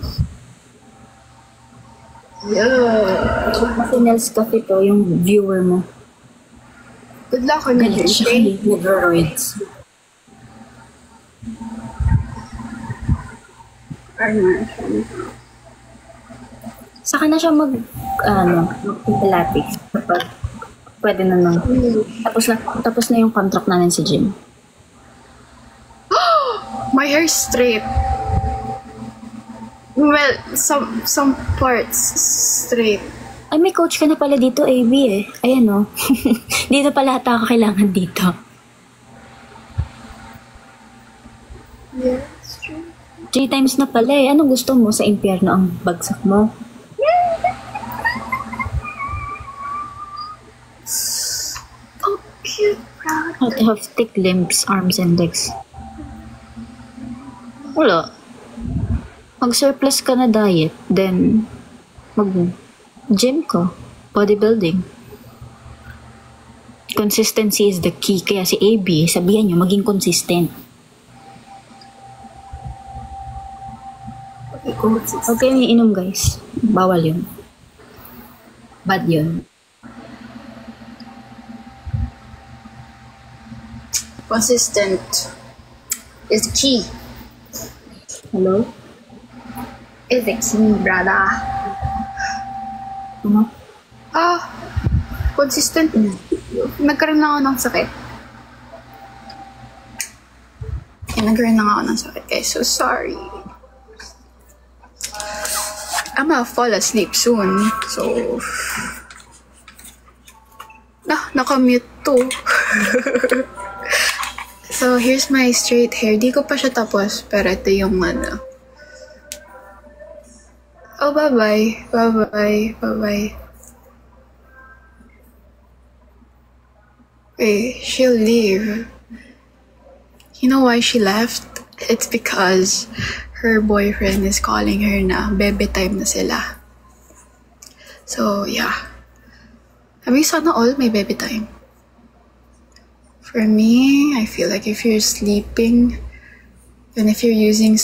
Yeah. Masinels Cafe to, yung viewer mo. Good luck on your day. Neveroids. Saka na siya mag-pilates. Kapag pwede na nun. Tapos na yung contract namin sa gym. My hair's straight. Well, some parts straight. Ay, may coach ka na pala dito, AB eh. Ayan o. Dito pala ata ako kailangan dito. Yeah, it's true. 3 times na pala eh. Anong gusto mo sa impyerno ang bagsak mo? Oh, cute, proud. How to have thick limbs, arms, and legs. Wala. Mag-surplus ka na diet, then mag-gym ka. Bodybuilding. Consistency is the key. Kaya si AB, sabihan nyo, maging consistent. Huwag kayo iinom, guys. Bawal yun. Bad yun. Consistent is the key. Hello? Is the key, brother. Ano? Consistent. Nagkaroon lang ako ng sakit. Nagkaroon lang ako ng sakit, guys. So sorry. I'm gonna fall asleep soon. So... nakamute to. So, here's my straight hair. Di ko pa siya tapos, pero ito yung Oh, bye-bye. Bye-bye. Bye-bye. Wait, she'll leave. You know why she left? It's because her boyfriend is calling her na bebe time na sila. So, yeah. Sana all may bebe time. For me, I feel like if you're sleeping and if you're using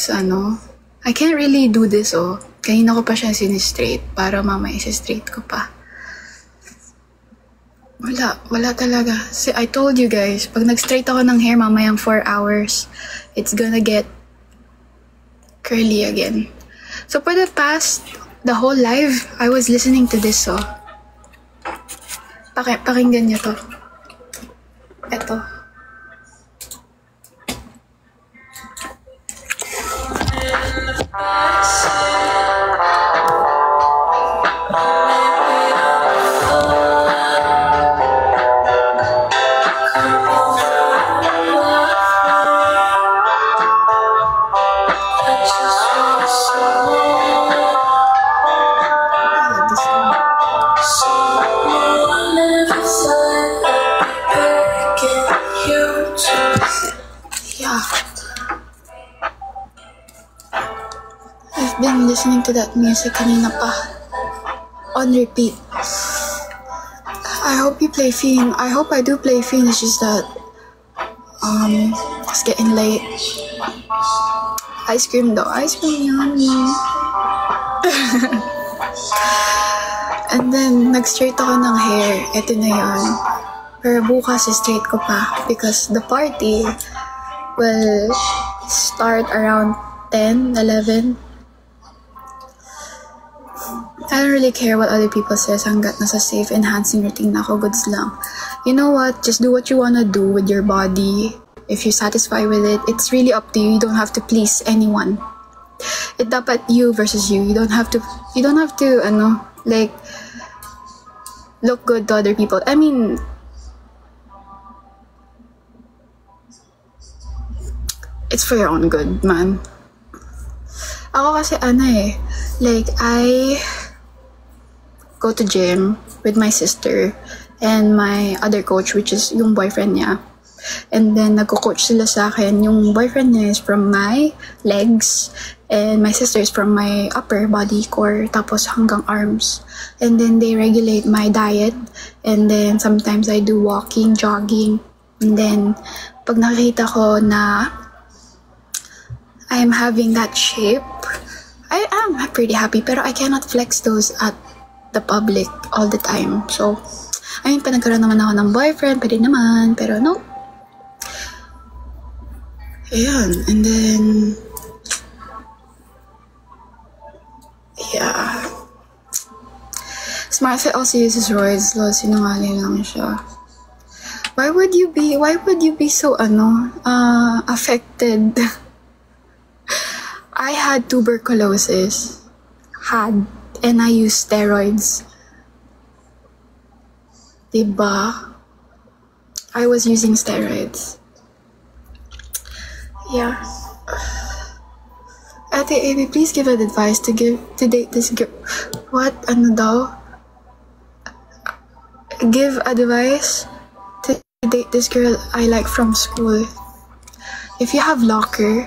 I can't really do this, Kanina ko pa siya sinistraight para mamaya isi-straight ko pa. Wala talaga. See, I told you guys, pag nag-straight ako ng hair mamayang 4 hours, it's gonna get curly again. So for the past, the whole live, I was listening to this, so. Pakinggan niyo to. Ito. Been listening to that music kanina pa on repeat. I hope you play Fiend. I hope I do play Fiend. It's just that it's getting late. Ice cream though. Ice cream yummy. And then nag-straight ako ng hair. Ito na yun. Pero bukas straight ko pa because the party will start around 10, 11. I don't really care what other people says hanggat nasa safe enhancing routine ako, goods lang. You know what? Just do what you wanna do with your body. If you're satisfied with it, it's really up to you. You don't have to please anyone. It dapat you versus you. You don't have to like look good to other people. I mean, it's for your own good, man. Ako kasi like I go to gym with my sister and my other coach, which is yung boyfriend niya. And then nagko-coach sila sa akin. Yung boyfriend niya is from my legs and my sister is from my upper body core tapos hanggang arms. And then they regulate my diet and then sometimes I do walking, jogging. And then pag nakita ko na I'm having that shape, I am pretty happy pero I cannot flex those at the public all the time. So, I mean, nagkaroon naman ako ng boyfriend, pwede naman, pero no. Ayan, and then, yeah. SmartFit also uses roids, lol, sinungaling lang siya. Why would you be so, affected? I had tuberculosis. And I use steroids. Diba? I was using steroids. Yeah. Ate Amy, please give advice to date this girl. What? Ano daw? Give advice to date this girl I like from school. If you have locker,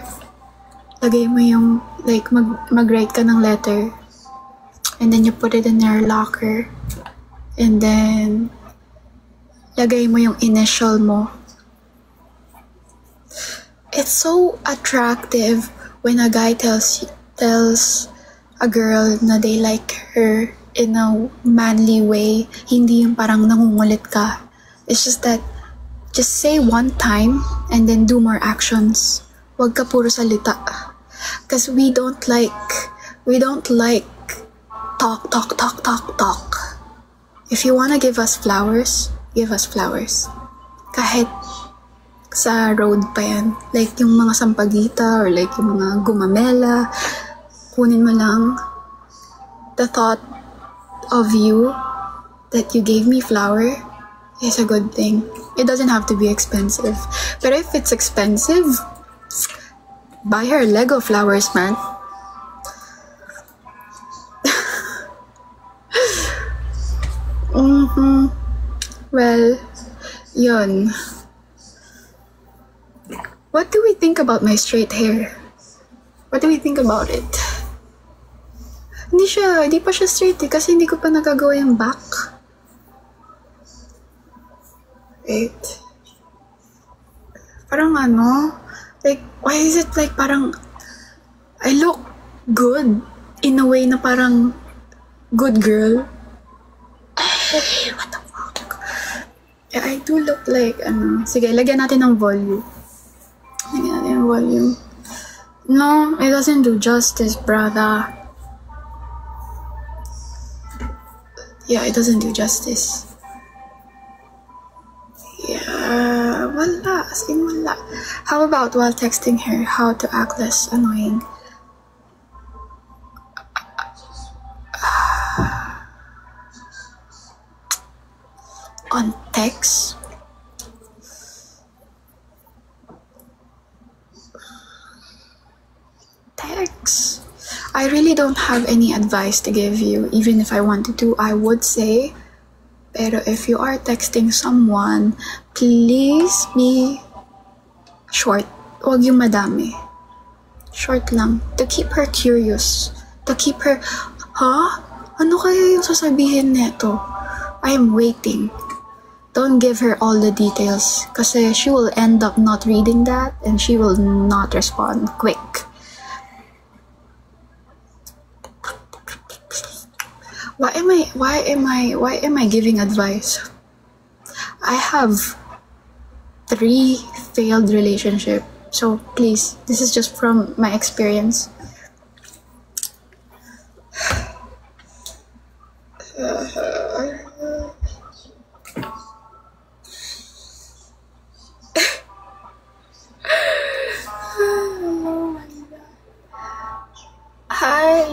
lagay mo yung, like, mag-write ka ng letter. And then you put it in your locker. And then, lagay mo yung initial mo. It's so attractive when a guy tells a girl na they like her in a manly way. Hindi yung parang nangungulit ka. It's just that, just say one time and then do more actions. Wag ka puro salita. Because we don't like talk. If you wanna give us flowers, give us flowers. Kahit sa road pa yan. Like yung mga sampagita or like yung mga gumamela, kunin mo lang the thought of you that you gave me flower is a good thing. It doesn't have to be expensive. But if it's expensive, buy her Lego flowers, man. Well, yun. What do we think about my straight hair? What do we think about it? Hindi pa siya straight kasi hindi ko pa nagagawa yung back. Wait. Parang like, why is it like parang I look good in a way na parang good girl? Hey, what the fuck? Yeah, I do look like, sige, lagyan natin ng volume. Lagyan natin ng volume. No, it doesn't do justice, brother. Yeah, it doesn't do justice. Yeah, wala. As in, wala. How about while texting her, how to act less annoying? On text? Text? I really don't have any advice to give you. Even if I wanted to, I would say, pero if you are texting someone, please be short. Huwag yung madami. Short lang. To keep her curious. To keep her, ano kaya yung sasabihin neto? I am waiting. Don't give her all the details kasi she will end up not reading that and she will not respond quick. Why am I giving advice? I have 3 failed relationships. So please, this is just from my experience. Oh my God. Hi.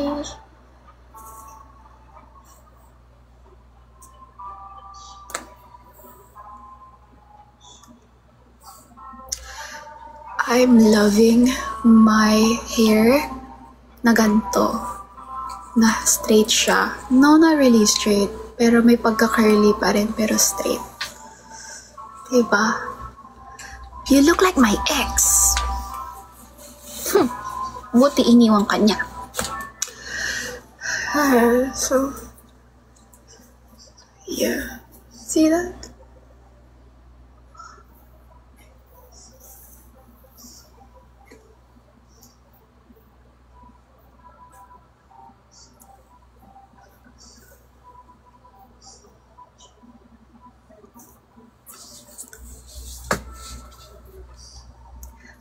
I'm loving my hair na ganito. Na straight siya. No, not really straight. Pero may pagka-curly pa rin, pero straight. Diba? You look like my ex. Buti iniwan ka niya. So, yeah. See that?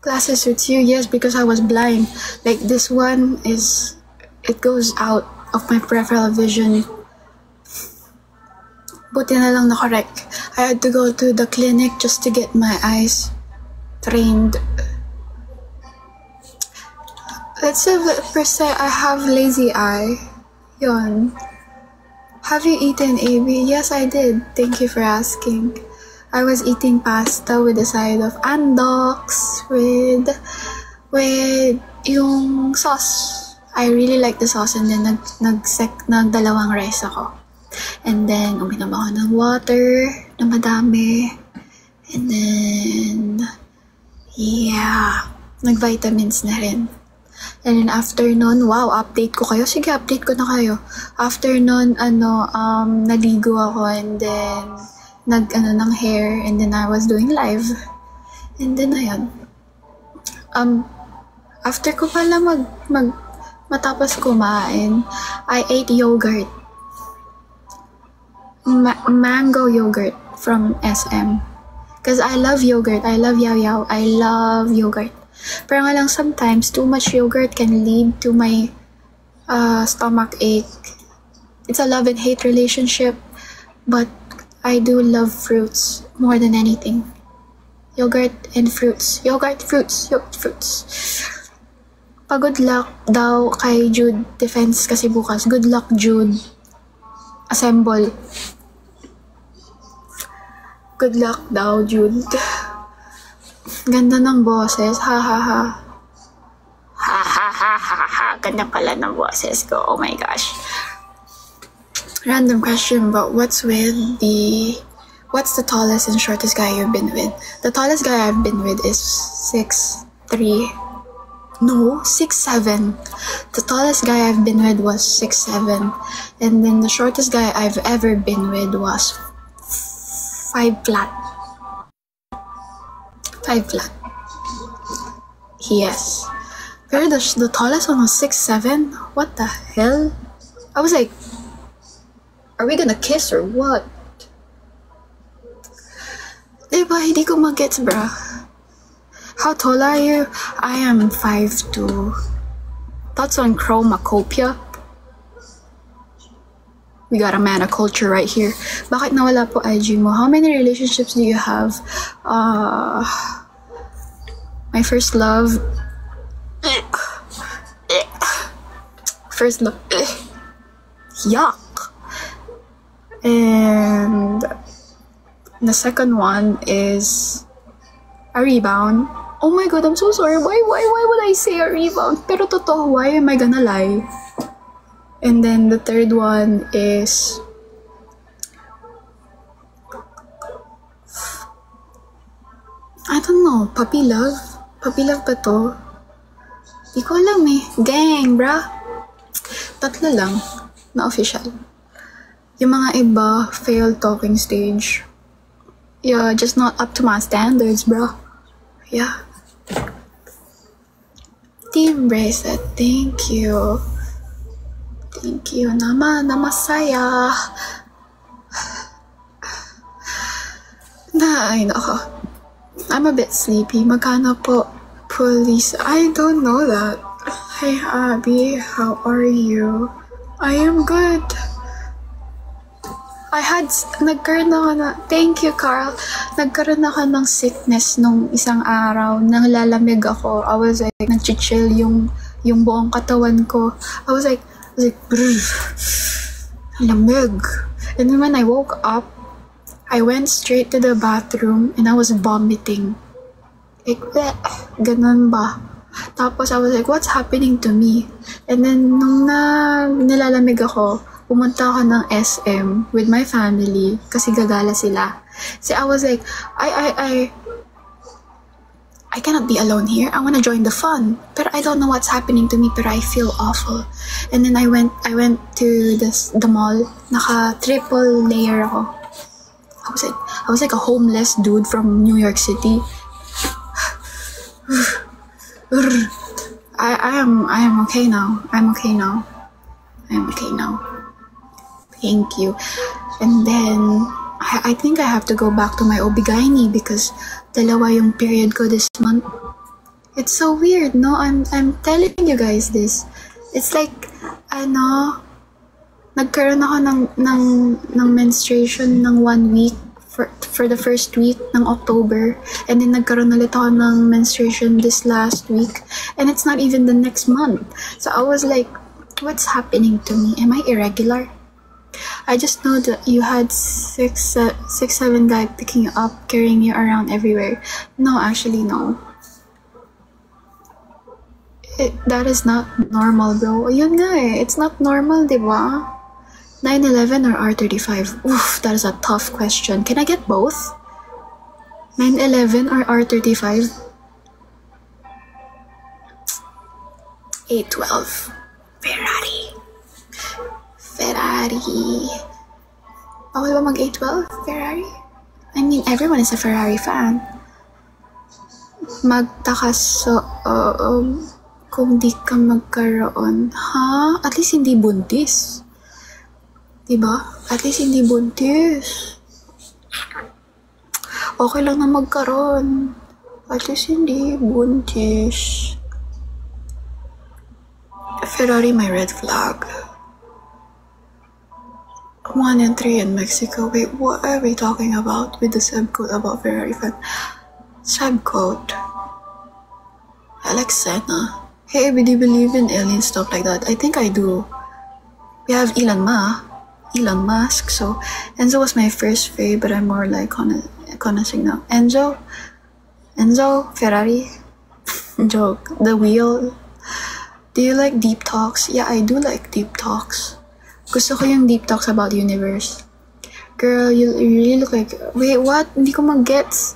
Glasses suits you? Yes, because I was blind. Like this one is, it goes out of my peripheral vision. Buti na lang na-correct. I had to go to the clinic just to get my eyes trained. Let's say per se, I have lazy eye. Yon. Have you eaten AB? Yes, I did. Thank you for asking. I was eating pasta with a side of andox with yung sauce. I really like the sauce and then nagdalawang rice ako. And then uminom ako ng water na madami. And then yeah, nag-vitamins na rin. And then after nun, wow, update ko kayo. Sige, update ko na kayo. After nun, naligo ako and then ng hair and then I was doing live. And then ayun. After ko pala matapos kumain, I ate yogurt. Mango yogurt from SM. Cause I love yogurt. I love Yao Yao. I love yogurt. Pero nga lang sometimes too much yogurt can lead to my stomach ache. It's a love and hate relationship, but I do love fruits more than anything. Yogurt and fruits. Yogurt, fruits. Yogurt, fruits. Good luck daw kay Jude Defense kasi bukas. Good luck, Jude. Assemble. Good luck daw, Jude. Ganda ng boses. Ha ha ha. Ha ha ha ha ha. Ganda pala ng boses ko. Oh my gosh. Random question, but what's the tallest and shortest guy you've been with? The tallest guy I've been with is 6'3". No, 6'7". The tallest guy I've been with was 6'7". And then the shortest guy I've ever been with was 5 flat. 5 flat. Yes. Pero the tallest one was 6'7". What the hell? I was like, are we gonna kiss or what? Diba, hindi ko magets, bruh. How tall are you? I am 5'2". Thoughts on chromacopia? We got a mana culture right here. Bakit nawala po IG mo? How many relationships do you have? My first love. First love. Yuck. And the second one is a rebound. Oh my god, I'm so sorry. Why would I say a rebound? Pero totoo, why am I gonna lie? And then the third one is I don't know, puppy love? Puppy love ba to? Di ko alam eh. Gang, bruh. Tatlo lang na official. Yung mga iba, failed talking stage. Yeah, just not up to my standards, bruh. Yeah. Team Bracelet, thank you. Thank you naman na masaya. Ay, nako. I'm a bit sleepy. Magkano po, police? I don't know that. Hey, Abby, how are you? I am good. Nagkaroon ako na, thank you, Carl. Nagkaroon ako ng sickness nung isang araw. Nanglalamig ako. I was like, nag-chill yung buong katawan ko. I was like, lamig. And then when I woke up, I went straight to the bathroom and I was vomiting. Like, ganun ba? Tapos I was like, what's happening to me? And then nung nilalamig ako, pumunta ako ng SM with my family kasi gagala sila. So I was like, I cannot be alone here. I want to join the fun. Pero I don't know what's happening to me, pero I feel awful. And then I went to the mall. Naka-triple layer ako. I was like a homeless dude from New York City. I am okay now. I'm okay now. Thank you. And then I think I have to go back to my OB-GYN because dalawa yung period ko this month. It's so weird, no? I'm telling you guys this. It's like, nagkaroon ako ng menstruation ng 1 week for the first week ng October. And then nagkaroon ulit ako ng menstruation this last week. And it's not even the next month. So I was like, what's happening to me? Am I irregular? I just know that you had 6'7" guy picking you up, carrying you around everywhere. No, actually, no. That is not normal, bro. Yun nga eh. It's not normal, diba? 9/11 or R35? Oof, that is a tough question. Can I get both? 9/11 or R35? 812. Ferrari. Bawal ba mag-812? Ferrari? I mean, everyone is a Ferrari fan. Magtakas kung di ka magkaroon. Ha? At least hindi buntis. Diba? At least hindi buntis. Okay lang na magkaroon. At least hindi buntis. Ferrari, my red flag. 1 and 3 in Mexico. Wait, what are we talking about with the subcode about Ferrari fan? Subcode. Alexena. Hey, do you believe in alien stuff like that? I think I do. We have Elon Musk. So Enzo was my first fave, but I'm more like connoissing now. Enzo, Ferrari. Joke. The wheel. Do you like deep talks? Yeah, I do like deep talks. Gusto ko yung deep talks about the universe. Girl, you really look like... Wait, what? Hindi ko mag-gets.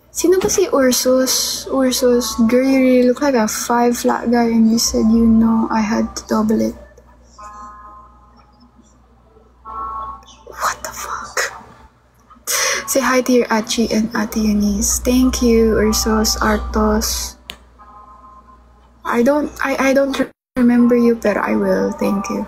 Sino ba si Ursus? Girl, you really look like a 5 flat guy and you said you know I had to double it. What the fuck? Say hi to your Achi and Ate Eunice. Thank you, Ursus, Artos. I don't remember you, pero I will. Thank you.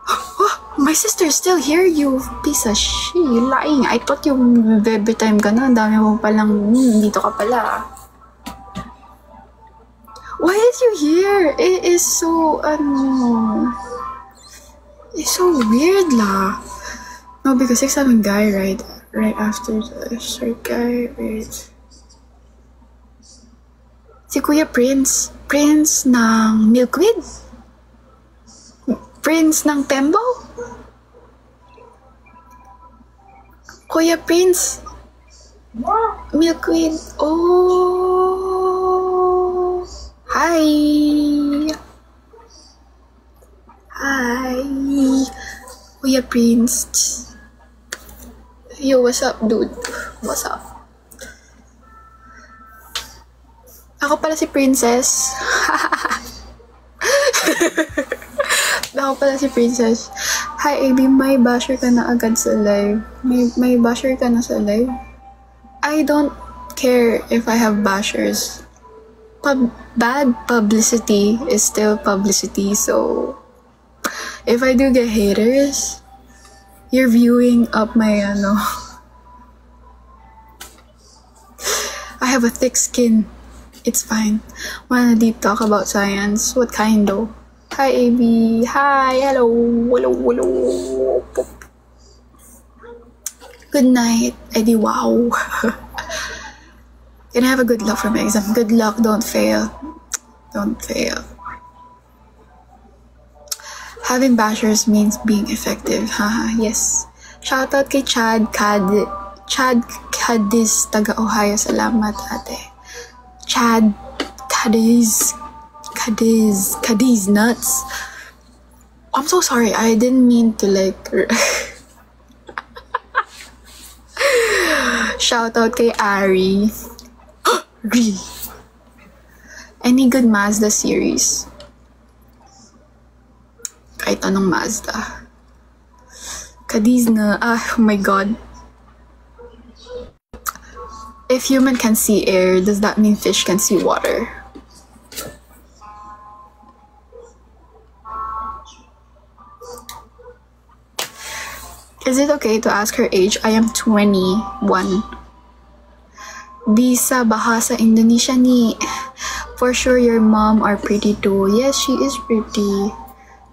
Oh, my sister's still here, you piece of shit. You're lying. I thought yung baby time ka na. Ang dami mo palang, dito ka pala. Why is you here? It is so, It's so weird lah. No, because 6'7" guy, right? Right after the short guy, wait. Si Kuya Prince. Prince ng Milkweed? Prince ng Tembo? Kuya Prince. Milkweed. Oh. Hi. Hi. Kuya Prince. Yo, what's up, dude? What's up? Ako pala si Princess. Ako pala si Princess. Hi, AB. May basher ka na agad sa live. May basher ka na sa live? I don't care if I have bashers. Bad publicity is still publicity, so if I do get haters, you're viewing up my I have a thick skin. It's fine. Wanna deep talk about science? What kind though? Hi AB. Hi. Hello. Hello. Good night. Eddie. Wow. Can I have a good luck for my exam? Good luck. Don't fail. Don't fail. Having bashers means being effective. Haha. Yes. Shoutout kay Chad Cadiz, taga Ohio. Salamat, ate. Chad Cadiz nuts. I'm so sorry. I didn't mean to shout out kay Ari. Any good Mazda series? Kahit anong Mazda. Cadiz na. Oh my god. If human can see air, does that mean fish can see water? Is it okay to ask her age? I am 21. Bisa bahasa Indonesia ni. For sure your mom are pretty too. Yes, she is pretty.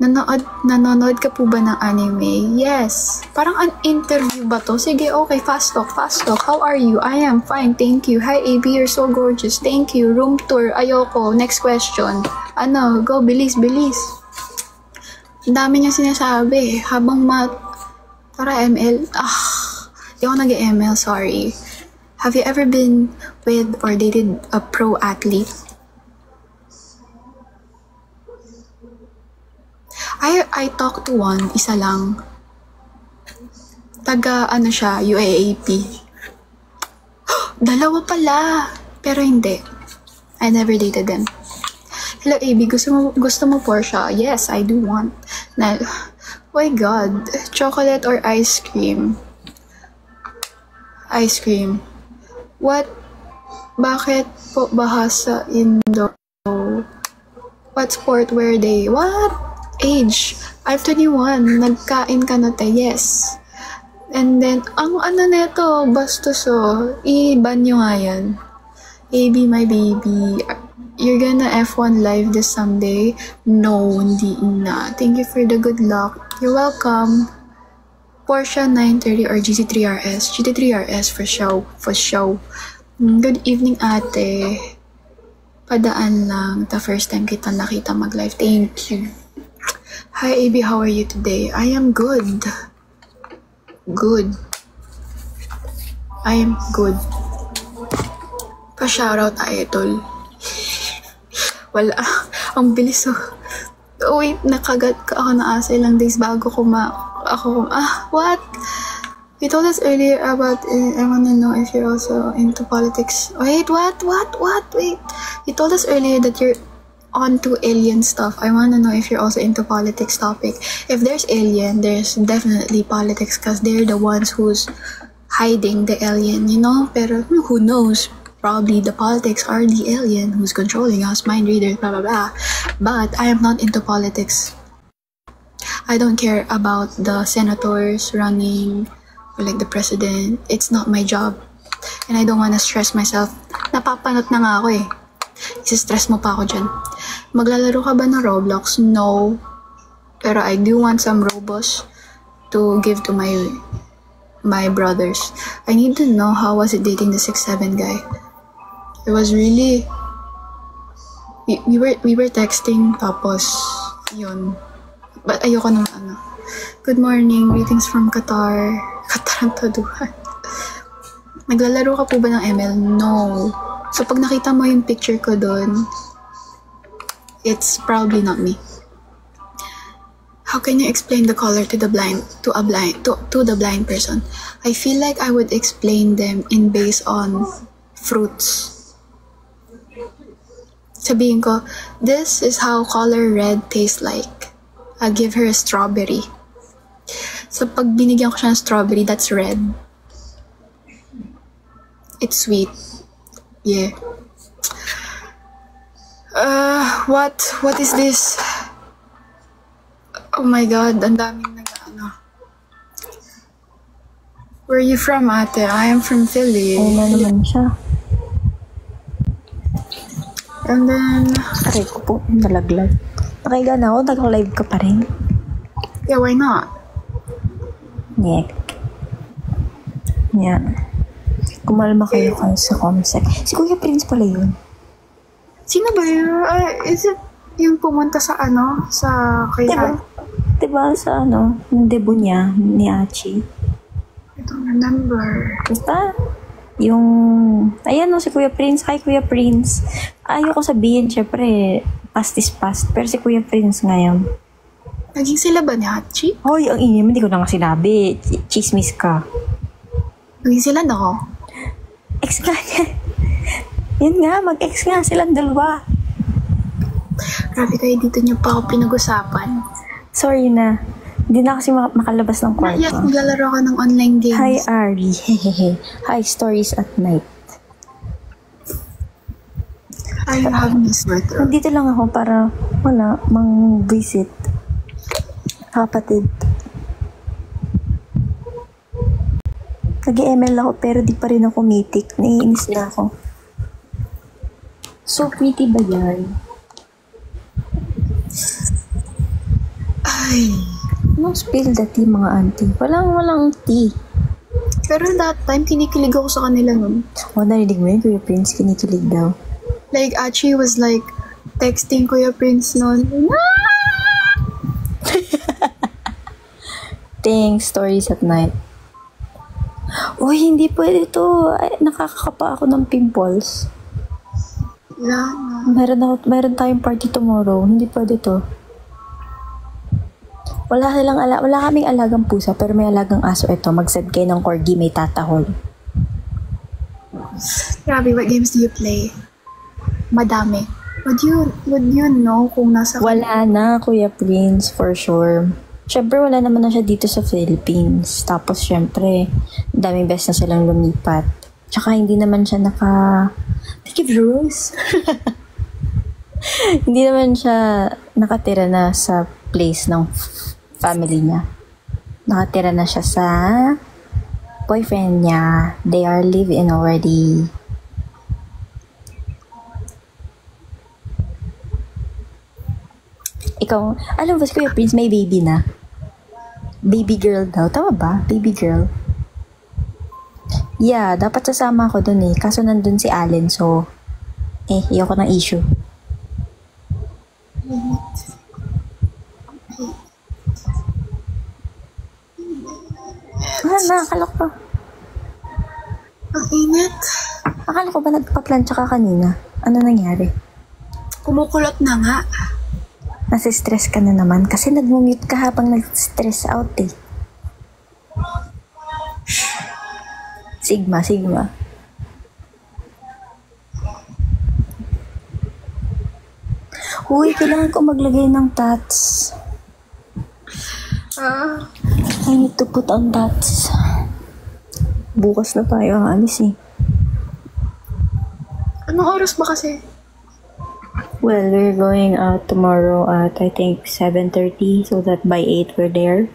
Nanonood ka po ba ng anime? Yes. Parang an interview ba to? Sige, okay. Fast talk. How are you? I am fine, thank you. Hi, AB, you're so gorgeous. Thank you. Room tour. Ayoko. Next question. Go. Bilis. Ang dami niya sinasabi. Tara, ML. Di ako nag-ML, sorry. Have you ever been with or dated a pro athlete? I talked to one, isa lang. Taga, siya, UAAP. Dalawa pala. Pero hindi. I never dated them. Hello, AB. Gusto mo Porsche? Yes, I do want. Oh my god. Chocolate or ice cream? Ice cream. What? Bakit po bahasa Indo? What sport were they? What? Age. I'm 21. Nagkain ka na yes. And then, ang neto, bastos i-ban nyo nga yan. AB, my baby. You're gonna F1 live this Sunday? No, hindi na. Thank you for the good luck. You're welcome. Porsche 930 or GT3 RS? GT3 RS for show. Good evening, ate. Padaan lang. The first time kita nakita mag-live. Thank you. Hi, AB. How are you today? I am good. Good. I am good. Pa-shoutout tayo, tol. Wala. Ang bilis wait, nakagat ka ako na asa ilang days bago what? You told us earlier about, I wanna know if you're also into politics. Wait, what? Wait. You told us earlier that you're onto alien stuff. I wanna know if you're also into politics topic. If there's alien, there's definitely politics because they're the ones who's hiding the alien, Pero who knows? Probably the politics are the alien who's controlling us, mind readers, blah blah blah. But I am not into politics. I don't care about the senators running or the president. It's not my job. And I don't wanna stress myself. Napapanot na nga ako Isa-stress mo pa ako dyan. Maglalaro ka ba ng Roblox? No. Pero I do want some robos to give to my brothers. I need to know how was it dating the 6'7" guy. It was really... We were texting, tapos yun. But ayoko nung ano. Good morning, greetings from Qatar. Katarantaduhan. Naglalaro ka po ba ng ML? No. So pag nakita mo yung picture ko doon, it's probably not me. How can you explain the color to the blind to the blind person? I feel like I would explain them in based on fruits. Sabihin ko, this is how color red tastes like. I'll give her a strawberry. So pag binigyan ko siya ng strawberry, that's red. It's sweet. Yeah. What is this? Oh my God, ang daming nag-ano. Where are you from, ate? I am from Philly. Ayun na naman siya. And then... Aray ko po, nalaglag. Nakiga na ako, nag-live ka pa rin. Yeah, why not? Yeah. Yan. Kumalma kayo sa comsec. Si Kuya Prince pala yun. Sino ba yun? Is it yung pumunta sa ano? Sa kay Diba sa yung debut niya, ni Achi? I don't remember. Basta, yung... Ayan si Kuya Prince. Hi, Kuya Prince. Ayoko sabihin, syempre, past is past. Pero si Kuya Prince ngayon. Naging sila ba ni Hachi? Hoy, ang inyong, hindi ko na nga sinabi. Chismis ka. Naging sila na ako. Ex nga niya. Yan nga, mag-ex nga silang dalawa. Grabe kayo, dito niyo pa ako pinag-usapan. Sorry na. Hindi na kasi makalabas ng kwarto. Yes, maglalaro ka ng online games. Hi, Ari. Hehehe. Hi, stories at night. I have this letter. Nandito lang ako para mang-visit. Kapatid. Nag-ML ako pero di pa rin ako mythic. Naiinis na ako. So pretty ba yan? Ay. No spill the tea, mga auntie. Walang tea. Pero that time, kinikilig ako sa kanila nun. Narinig mo yun, Kuya Prince, kinikilig daw. Like, Achi was like, texting Kuya Prince nun. Thanks, stories at night. Uy, hindi pwede to. Ay, nakakakapa ako ng pimples. Yeah. Meron tayong party tomorrow. Hindi pwede to. Wala kaming alagang pusa, pero may alagang aso ito. Mag-send kayo ng corgi, may tatahol. Grabe, what games do you play? Madami. Would you know kung nasa... Wala na, Kuya Prince, for sure. Siyempre, wala naman na siya dito sa Philippines. Tapos, siyempre, daming best na silang lumipat. Tsaka, hindi naman siya Thank you, Rose. Hindi naman siya nakatira na sa place ng family niya. Nakatira na siya sa boyfriend niya. They are live-in already. Ikaw, alam ba si Kuya Prince may baby na? Baby girl daw. Tama ba? Baby girl. Yeah, dapat sasama ako dun eh. Kaso nandun si Allen, so ayoko ng issue. Akala ko ba? Ang init. Akala ko ba nagpa-plancha ka kanina? Ano nangyari? Kumukulot na nga. Nasi-stress ka na naman kasi nag-mute ka habang nag-stress out eh. Sigma. Uy, kailangan ko maglagay ng tats. I need to put on tats. Bukas na tayo ang alis eh. Anong oras ba kasi? Well, we're going out tomorrow at I think 7:30 so that by 8 we're there.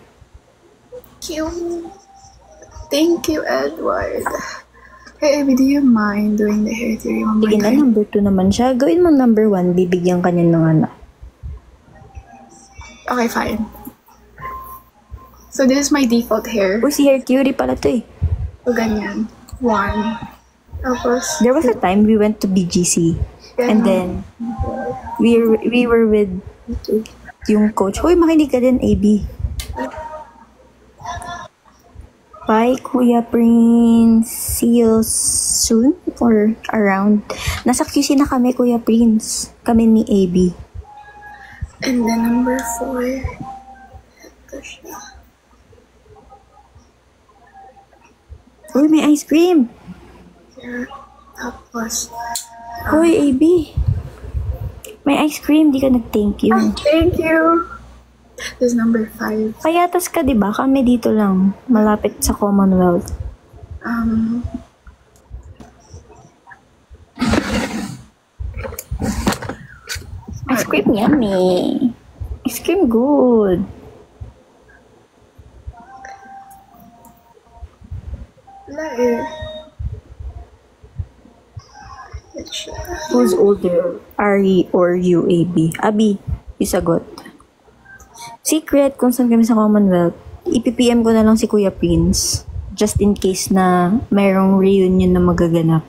Thank you, Edward. Hey, Abby, do you mind doing the hair theory? Sige na, number 2 naman siya. Gawin mo number 1, bibigyan ka niya ng ano. Okay, fine. So this is my default hair. Uy, si Hair Theory pala to eh. So ganyan. 1. Tapos, There was a time we went to BGC. And then, we were with yung coach. Uy, makinig ka din, AB. Bye, Kuya Prince. See you soon or around. Nasa QC na kami, Kuya Prince. Kami ni AB. and then number 4. Ito siya. Uy, may ice cream. Here. Tapos, Uy, AB. May ice cream. Di ka nag-thank you. thank you. This is number 5. Payatas ka, di ba? Kami dito lang. Malapit sa Commonwealth. Ice cream yummy. Ice cream good. Wala eh. Ito siya. Who's older? Ari or you, AB? Abi, isagot. Secret, kung saan kami sa Commonwealth, ipipm ko na lang si Kuya Prince. Just in case na mayroong reunion na magaganap.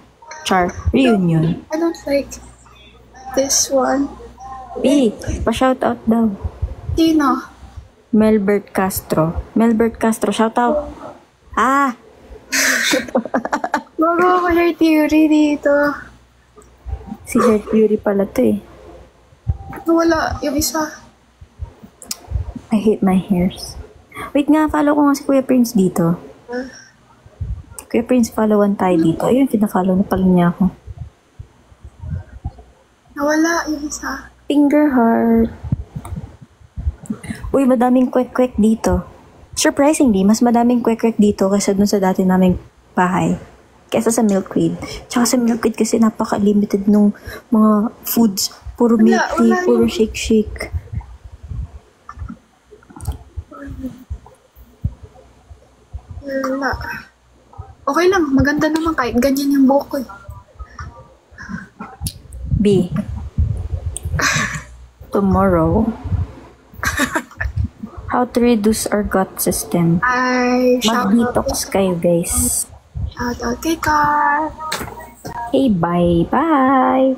Char, reunion. I don't like this one. B, pa-shoutout daw. Sino? Melbert Castro. Melbert Castro, shoutout. Ah! Bago ako hair theory dito. Si Hair Theory pala to eh. Wala. Yung isa. I hate my hairs. Wait nga, follow ko nga si Kuya Prince dito. Kuya Prince, followan tayo dito. Ayun, pinafollow na pala niya ako. Nawala yung isa. Finger heart. Uy, madaming kwek-kwek dito. Surprisingly, mas madaming kwek-kwek dito kaysa dun sa dati naming bahay. Kaysa sa Milkweed. Tsaka sa Milkweed kasi napaka-limited nung mga foods. Puro milk tea, wala puro yung- shake-shake. Wala. Okay lang. Maganda naman kahit ganyan yung buhok ko eh. B. Tomorrow. How to reduce our gut system. Ay, shout out. Mag-detox kayo, guys. Shout out kay Car. Hey, bye-bye.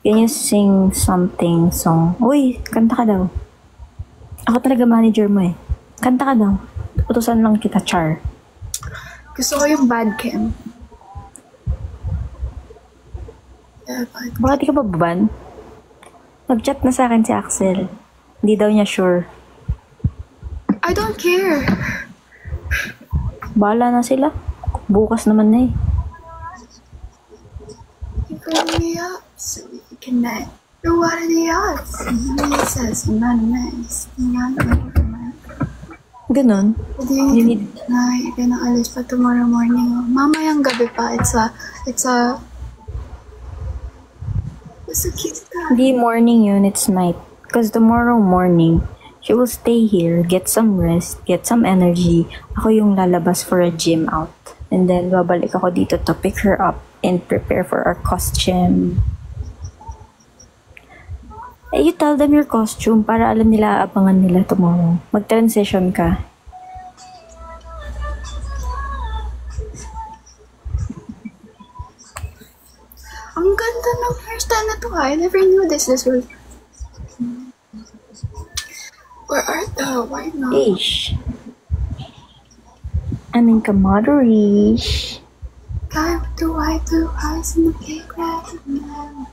Can you sing something song? Uy, kanta ka daw. Ako talaga manager mo eh. Kanta ka daw. Utusan lang kita, Char. Gusto ko yung bad chem. Yeah, bad. Bakit di ka pa baban? Mag-chat na sa akin si Axel. Hindi daw niya sure. I don't care. Bahala na sila. Bukas naman na eh. You bring me up so we can connect. But what are the odds? He says I'm not nice. I'm not nice. Ganun. Hindi You need- na pinaalis pa tomorrow morning. Mamayang gabi pa. It's a cute guy. Hindi morning yun, it's night. Because tomorrow morning, she will stay here, get some rest, get some energy. Ako yung lalabas for a gym out. And then, babalik ako dito to pick her up and prepare for our costume. Eh, you tell them your costume para alam nila, abangan nila tomorrow. Mag-transition ka. Ang ganda ng hairstyle na to. I never knew this was... Where are the... Why not? Ish. I'm in camaraderie. Guy with the white blue eyes and the big red now.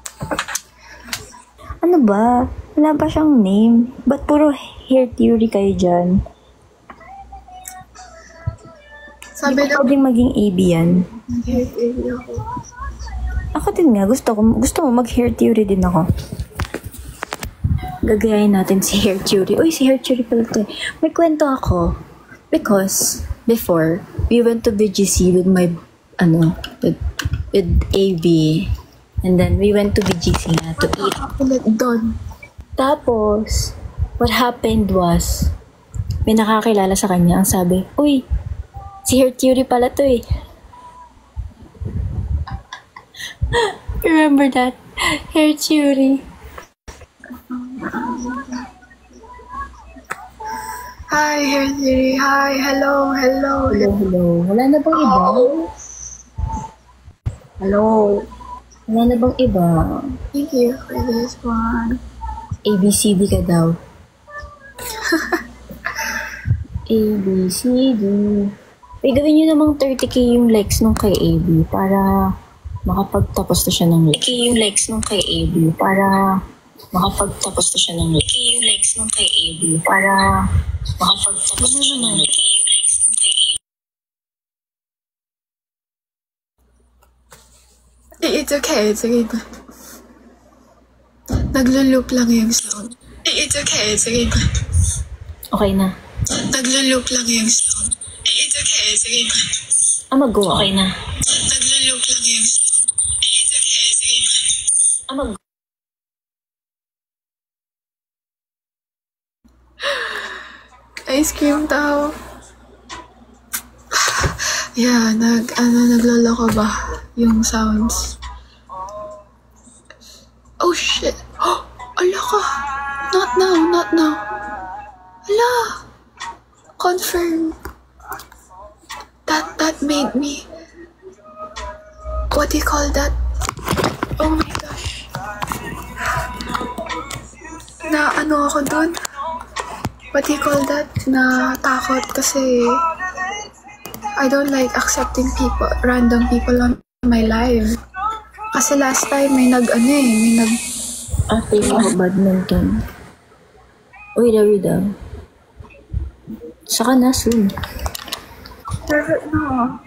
Ano ba? Wala ba siyang name? Ba't puro hair theory kayo dyan? Sabi Hindi daw, ko pwedeng maging AB yan. hair theory ako. Ako din nga, gusto mo mag-hair theory din ako. Gagayahin natin si hair theory. Uy, si hair theory pala to. May kwento ako. Because, before, we went to BGC with my, with AB. And then, we went to BGC na to eat. Ulit doon. Tapos, what happened was, may nakakilala sa kanya. Ang sabi, uy, si hair theory pala to eh. Remember that? Hair theory. Hi, Siri. Hi, hello. Hello, hello. Wala na bang iba? Hello. Wala na bang iba? Thank you for this one. ABCD ka daw. ABCD. Eh, gawin nyo namang 30k yung likes nung kay AB para makapagtapos na siya ng likes. 30k yung likes nung kay AB para makapagtapos na siya ng likes. 30k yung likes nung kay AB para makapagtapos na siya ng likes. It's okay. It's okay. Naglo-loop lang yung sound. It's okay. It's okay. Okay na. Naglo-loop lang yung sound. It's okay. It's okay. Mag-go. Okay na. Naglo-loop lang yung sound. It's okay. It's okay. Mag-go. Ice cream daw. Yeah, nagloloko ba yung sounds? Oh shit! Oh, ala ka! Not now. Ala! Confirm. That made me... What do you call that? Oh my gosh. Na ano ako dun? What do you call that? Na takot kasi... I don't like accepting random people on my life. Kasi last time may nag Ate mo, badminton. Uy, Rida. Saka na soon. No.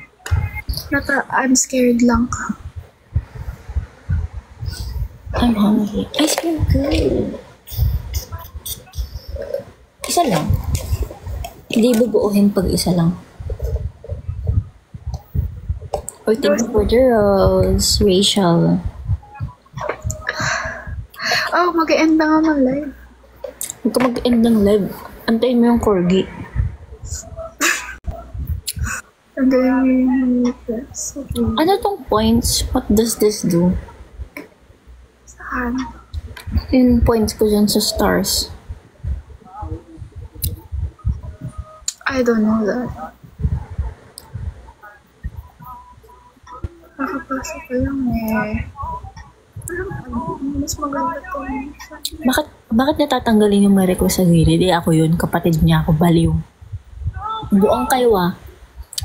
I'm scared lang. I'm hungry. Ice cream good. Isa lang. Hindi bubuuhin pag isa lang. Or thank you for the rose, Rachel. Oh, mag-end na nga ng live. Huwag ka mag-end ng live. Antayin mo yung corgi. Ang galing yung press. Okay. Ano tong points? What does this do? Saan? Yung points ko dyan sa stars. I don't know that. Nakapasok ko lang eh. Mas maganda to. Bakit natatanggalin yung may request sa gilid? Ako yun, kapatid niya ako, baliw. Buang kayo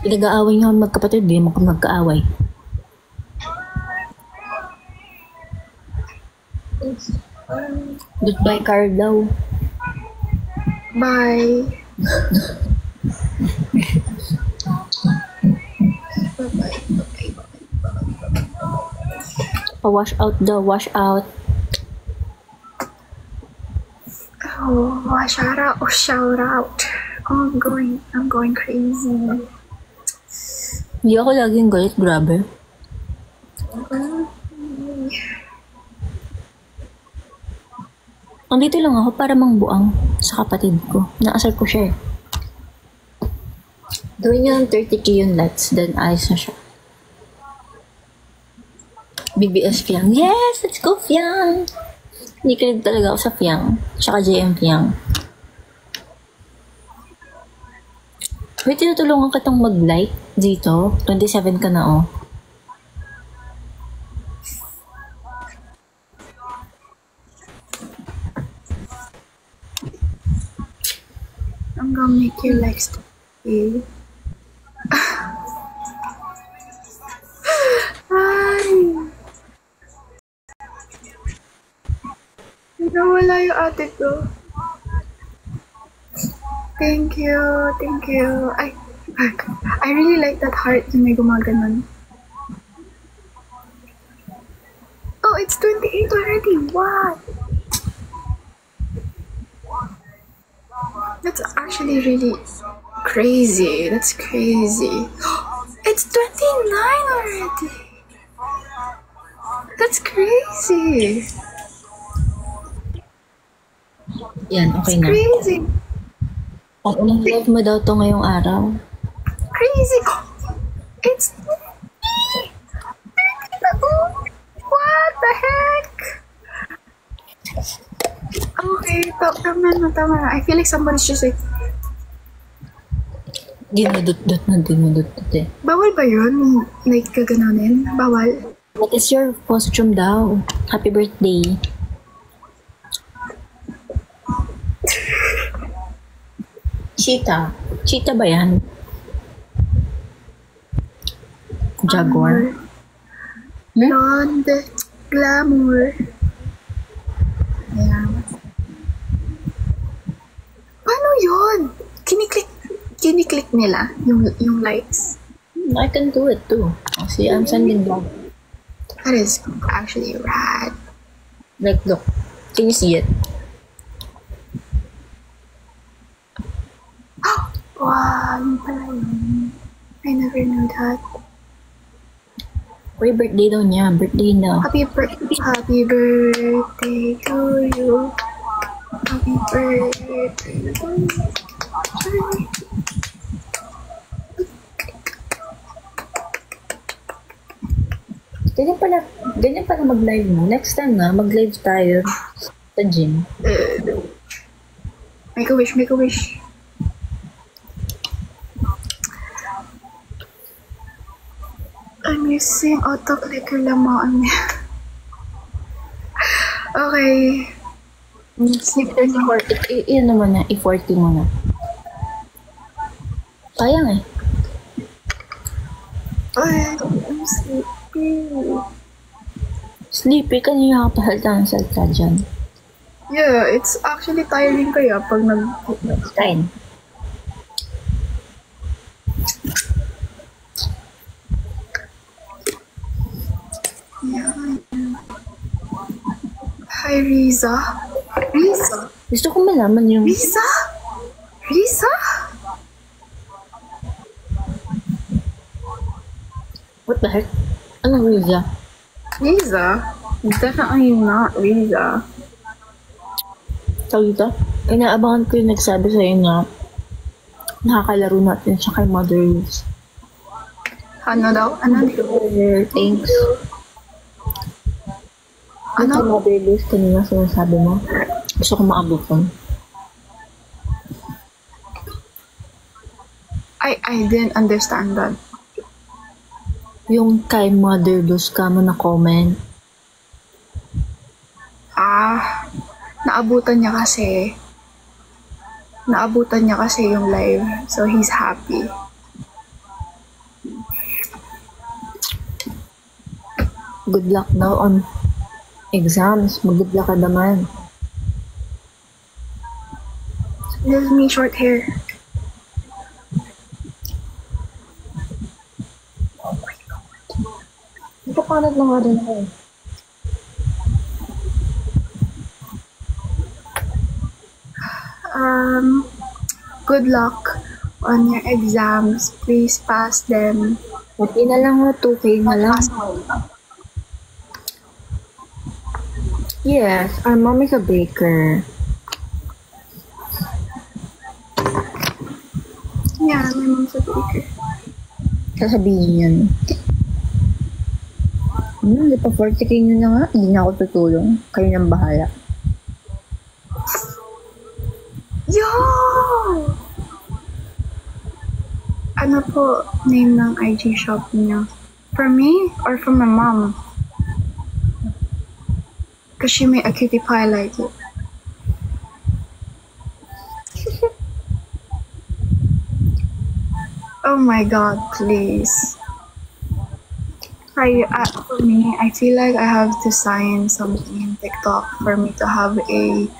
Pinag-aaway niyo magkapatid, di mo magkaaway. Goodbye, Carl daw. Bye. Pa-wash out daw, wash out. Oh, shout out. Oh, I'm going crazy. Hindi ako laging galit, grabe. Andito lang ako para mangbuang sa kapatid ko. Naasar ko siya eh. Gawin niyo ng 30k yung lights, then ayos na siya. BBS Fiang. Yes! Let's go, Fiang! Hindi kilig talaga ako sa Fiang. Tsaka JM Fiang. Wait, tinutulungan kitang mag-like dito. 27 ka na I'm gonna make your legs stay. Hi! Nawala yung ate ko. Thank you. I really like that heart yung may gumaganon. Oh, it's 28 already. What? That's actually really crazy. That's crazy. It's 29 already. That's crazy. Yan, okay na. Crazy. Ang unang live mo daw to ngayong araw. Crazy. It's what the heck? Okay, tama na. I feel like somebody's just like Dinudot-dot na dinudot-dot eh. Bawal ba yun? Like, gaganonin? Bawal? What is your costume daw? Happy birthday. Cheetah. Cheetah ba yan? Jaguar? Blonde. Glamour. Ayan. Paano yun? Kiniklik nila yung lights. I can do it too. See, I'm sending vlog. That is actually rad. Like, look. Can you see it? Wow, yun pala yun. I never knew that. Uy, birthday daw niya. Birthday na. Happy birthday to you. Happy birthday to you. Ganyan pala mag-live mo. Next time na, mag-live tayo sa gym. Make a wish, make a wish. I'm using auto-clicker lamaan niya. Okay. Snip yun naman na, i-40 mo na. Sayang eh. Ay, I'm sleepy. Sleepy, kanina ka pasalta ng salta dyan. Yeah, it's actually tiring kaya pag Kain. Yeah. Hi, Riza. Riza? Gusto ko malaman yung... Riza? Riza? What the heck? Anong Riza? Riza? Definitely not Riza. Tawag dito? Inaabangan ko yung nagsabi sa'yo na nakakalaro natin siya kay Mother's. Ano daw? Ano daw? Thanks. Ano? Kay Mother's kanina sinasabi mo. Gusto ko maabutan. I didn't understand that. Yung kay Mother's ka mo na comment. Naabutan niya kasi yung live. So, he's happy. Good luck daw on exams. Mag-good luck ka naman. This is me, short hair. Ipapanat na nga rin ako. Good luck on your exams. Please pass them. Pati na lang mo, 2K na lang. Yes, our mom is a baker. Yeah, my mom's a baker. Sasabihin yun. Di pa 40K nyo na nga. Hindi na ako tutulong. Kayo nang bahala. Yo! Ano po name ng IG shop niyo? For me or for my mom? Because she made a cutie pie like it. Oh my god, please. For me, I feel like I have to sign something in TikTok for me to have a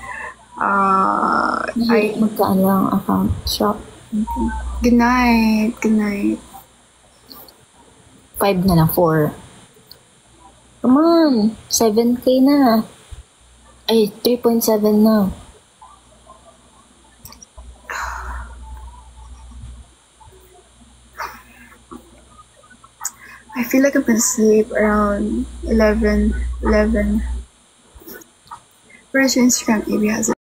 Magkaan lang account shop. Good night. Good night. 5 na lang, 4. Come on, 7K na. Ay, 3.7 na. I feel like I'm gonna sleep around 11. Where's your Instagram? Maybe has it.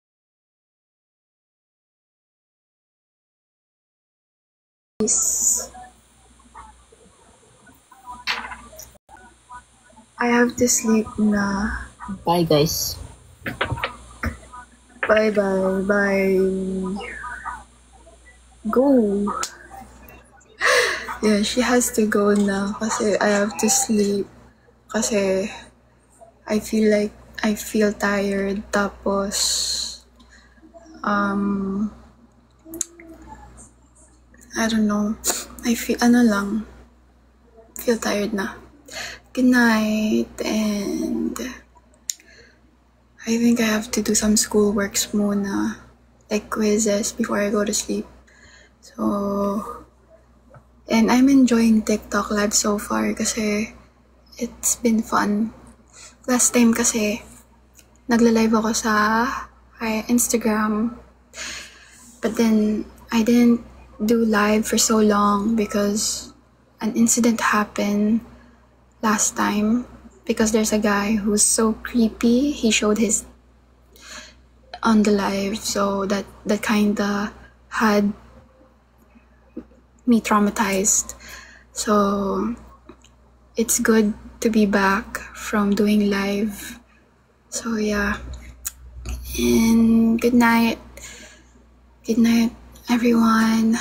I have to sleep na. Bye, guys. Bye. Go. Yeah, she has to go na kasi I have to sleep. Kasi I feel tired. Tapos, I don't know. I feel tired na. Good night, and I think I have to do some schoolworks muna, like quizzes before I go to sleep. So, and I'm enjoying TikTok live so far kasi it's been fun. Last time kasi, nagla-live ako sa Instagram, but then I didn't do live for so long because an incident happened last time, because there's a guy who's so creepy. He showed his on the live, so that kinda had me traumatized. So it's good to be back from doing live. So yeah, and good night everyone.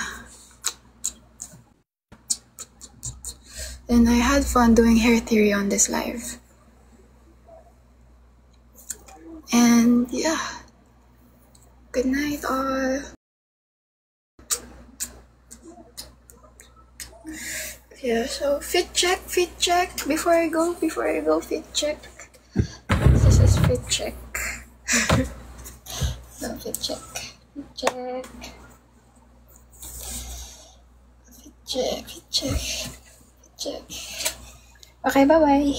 And I had fun doing hair theory on this live. And yeah, good night all. Yeah, so fit check before I go, fit check. This is fit check. No, fit check. Okay, bye-bye.